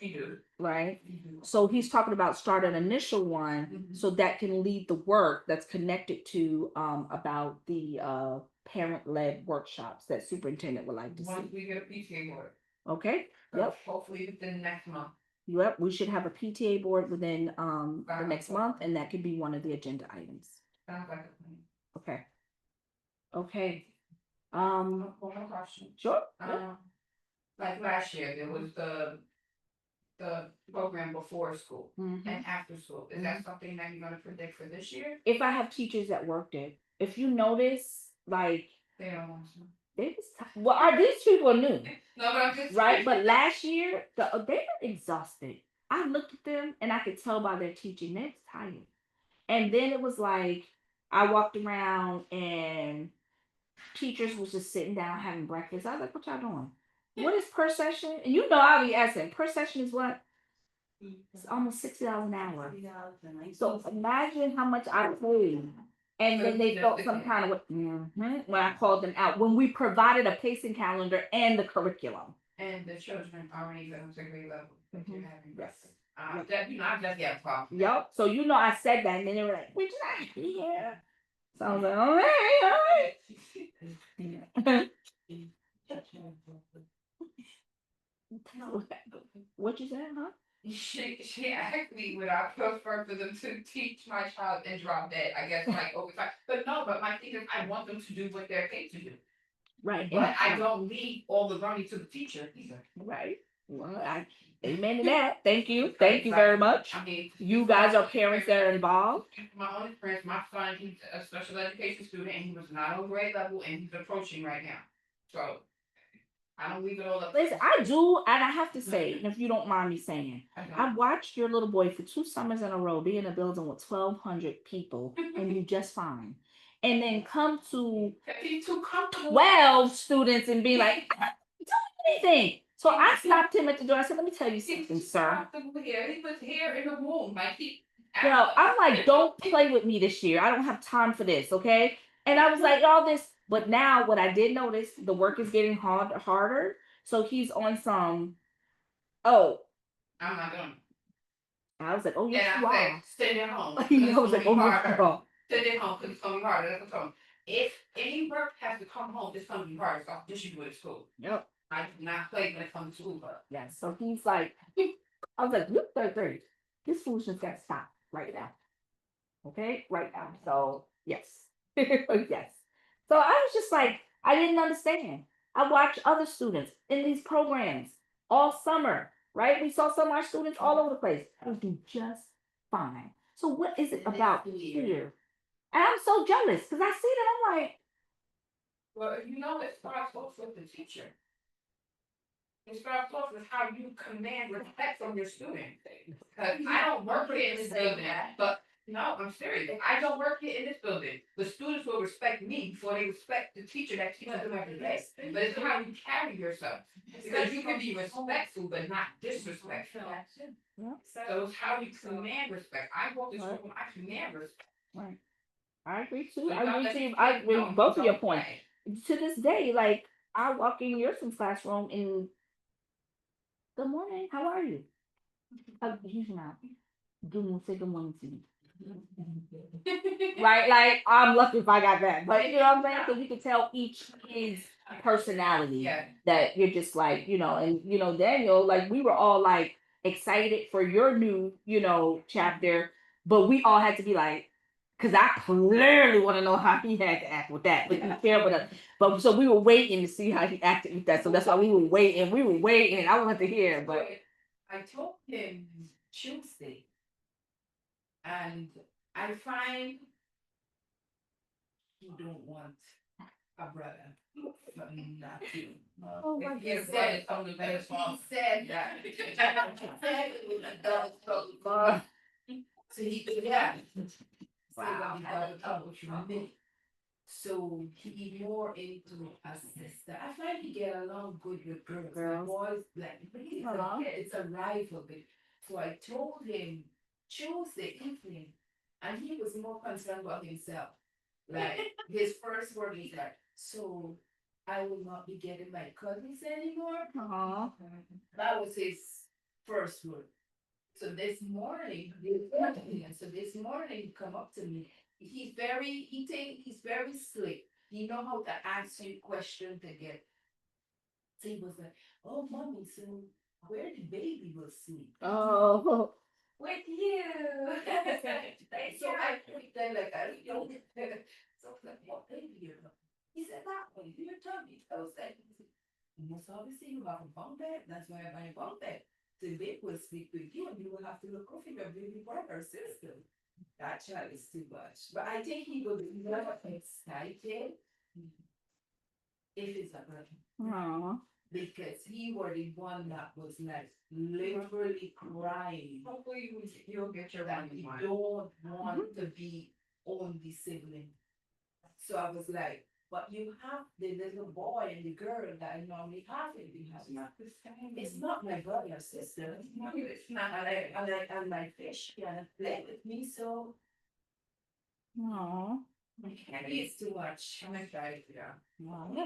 right? So he's talking about start an initial one, so that can lead the work that's connected to about the parent-led workshops that superintendent would like to Once see. we get a PTA board. Okay. Yep. Hopefully within the next month. Yep, we should have a PTA board within the next month, and that could be one of the agenda items. Sounds like a plan. Okay. Okay. One more question. Sure. Like last year, there was the program before school Mhm. and after school. Is that something that you're gonna predict for this year? If I have teachers that worked it, if you notice, like They don't want to. well, are these people new? No, but I'm just Right, but last year they were exhausted. I looked at them and I could tell by their teaching they was tired. And then it was like I walked around and teachers was just sitting down having breakfast. I was like, "What y'all doing? What is per session?" And you know, I'll be asking, per session is what? It's almost $60 an hour. So imagine how much I paid. And then they felt some kind of way when I called them out. When we provided a pacing calendar and the curriculum. And the children already go to grade level that you're having. Yes. That, you know, I just got a problem. Yep. So you know I said that, and then they were like, "We're not here." So I was like, "All right, all right." What you said, huh? She asked me would I prefer for them to teach my child and drop dead, I guess, like overtime. But no, but my thing is, I want them to do what they're paid to do. Right. But I don't leave all the money to the teacher either. Right. Well, amen to that. Thank you. Thank you very much. I mean, You guys are parents that are involved. my own experience, my son, he's a special education student and he was not on grade level and he's approaching right now. So I don't leave it all up. Listen, I do, and I have to say, and if you don't mind me saying, I watched your little boy for 2 summers in a row be in a building with 1,200 people, and you just fine. And then come to He's too comfortable. 12 students and be like, I don't do anything. So I stopped him at the door. I said, let me tell you something, sir. Comfortable here. He was here in the womb, like he. Girl, I'm like, don't play with me this year. I don't have time for this, okay? And I was like, all this, but now what I did notice, the work is getting harder. So he's on some, oh, I'm not gonna. I was like, oh, yes, And you I are. said, send it home. I was like, oh, yes, you are. Send it home, cause it's gonna be harder. That's what I told him. If any work has to come home, it's gonna be harder. So just you do it at school. Yep. I do not play when it comes to school, but. Yeah, so he's like, I was like, look, third grade. This foolishness got to stop right now. Okay, right now. So yes, yes. So I was just like, I didn't understand. I watched other students in these programs all summer, right? We saw some of our students all over the place. They do just fine. So what is it about here? And I'm so jealous because I see that I'm like, Well, you know, it starts off with the teacher. It starts off with how you command respect from your student. Cause I don't work here in this building, but no, I'm serious. I don't work here in this building. The students will respect me before they respect the teacher that teaches them every day. But it's how you carry yourself. Because you can be respectful, but not disrespectful. So it's how you command respect. I walk this room, I command respect. right. I agree too. I agree too. I agree with both of your points. To this day, like I walk in your classroom and good morning, how are you? He's not. Say good morning to me. Right, like I'm lucky if I got that, but you know what I'm saying? Because you can tell each his personality Yeah. that you're just like, and Daniel, like we were all like excited for your new, chapter, but we all had to be like, because I clearly want to know how he had to act with that, but he shared with us. But so we were waiting to see how he acted with that. So that's why we were waiting. We were waiting. I wanted to hear, but I told him Tuesday. And I find you don't want a brother. But not you. Oh my He goodness. said it on the best one. He said that. He said it was an adult problem. So he could, yeah. Wow. So he more into a sister. I find he get along good with girls. Boys, like, it's a rivalry. So I told him Tuesday evening, and he was more concerned about himself. Like his first word is like, so I will not be getting my cousins anymore. That was his first word. So this morning, he come up to me. He's very slick. He know how to answer your question to get. So he was like, oh mommy, so where the baby will sleep? oh, With you. So I put that like I don't. So I was like, what baby you know? He said that one, your tummy. I was like, most obviously you have a bunk bed. That's why I buy a bunk bed. The baby will sleep with you and you will have to look over your baby brother or sister. That child is too much. But I think he will be more excited if it's a brother. Because he was the one that was like literally crying. Hopefully you'll get your That one. he don't want to be only sibling. So I was like, but you have the little boy and the girl that I normally have in the house. Not the same. It's not my brother or sister. It's not. And my fish can play with me, so it's too much. I'm excited, yeah.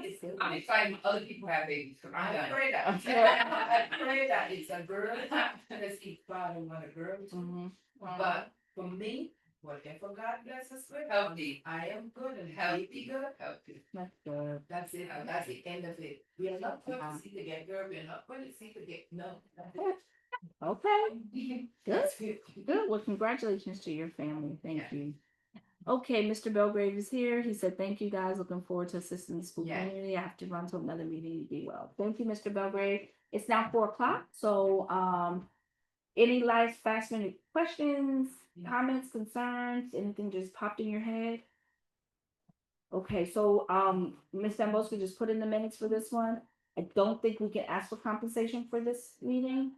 It's too I'm much. excited when other people have babies. I I'm pray that. I pray that it's a girl. Because each father want a girl too. But for me, whatever God bless us with, Healthy. I am good and Healthy. good. Healthy. that's good. That's it. That's the end of it. We are not going to see to get girl. We are not going to see to get no. Okay, good, good. Well, congratulations to your family. Thank you. Okay, Mr. Belgrave is here. He said, thank you guys. Looking forward to assisting the school Yeah. community. I have to run to another meeting. Be well. Thank you, Mr. Belgrave. It's now 4 o'clock. So, any last fast minute questions, comments, concerns, anything just popped in your head? Okay, so, Ms. Zamboska just put in the minutes for this one. I don't think we can ask for compensation for this meeting.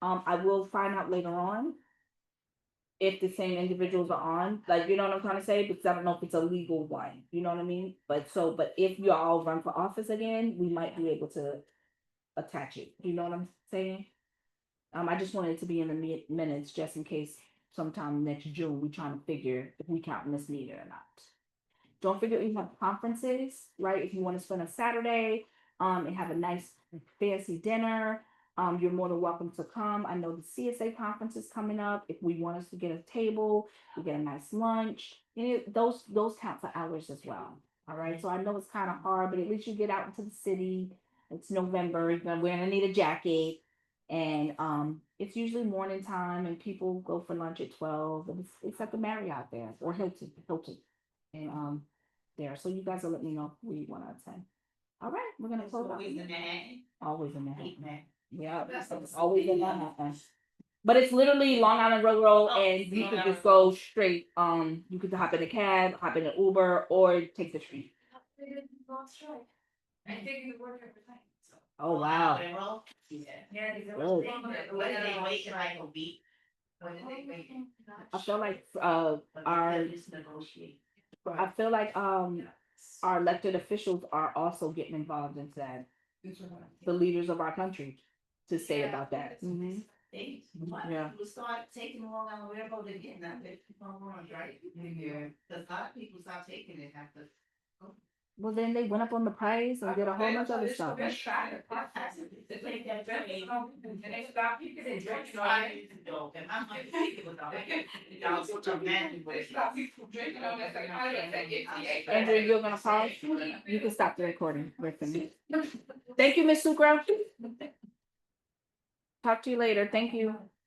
I will find out later on if the same individuals are on, like, you know what I'm trying to say, because I don't know if it's a legal one, you know what I mean? But if you all run for office again, we might be able to attach it, you know what I'm saying? I just wanted it to be in the minutes, just in case sometime next June, we trying to figure if we counting this meeting or not. Don't forget we have conferences, right? If you want to spend a Saturday, and have a nice fancy dinner, you're more than welcome to come. I know the CSA conference is coming up. If we want us to get a table, we get a nice lunch. Those count for hours as well. All right. So I know it's kind of hard, but at least you get out into the city. It's November. We're gonna need a jacket. And it's usually morning time and people go for lunch at 12. And it's at the Marriott there or Hilton. And there. So you guys will let me know if we want to attend. All right, we're gonna close. Always in Manhattan. Always in Manhattan. Yeah, it's always in Manhattan. But it's literally Long Island Railroad, and you could just go straight. You could hop in a cab, hop in an Uber, or take the train. I think you work every time. Oh wow. Yeah. Oh. What did they wait like a week? What did they wait? I feel like I feel like our elected officials are also getting involved into that. The leaders of our country to say about that. Mhm. Yeah. People start taking the Long Island Railroad again, now that people are on, right? Yeah. Cause a lot of people stop taking it after. Well, then they went up on the price and did a whole bunch of other stuff. They're trying to process it. They make that very, and they stop people and drink, you know, And I'm like, take it with all. Y'all put your man. they stop people from drinking on that, like, how is that get Andrew, you're gonna pause? You can stop the recording. Listen. Thank you, Miss Sucro. Talk to you later. Thank you.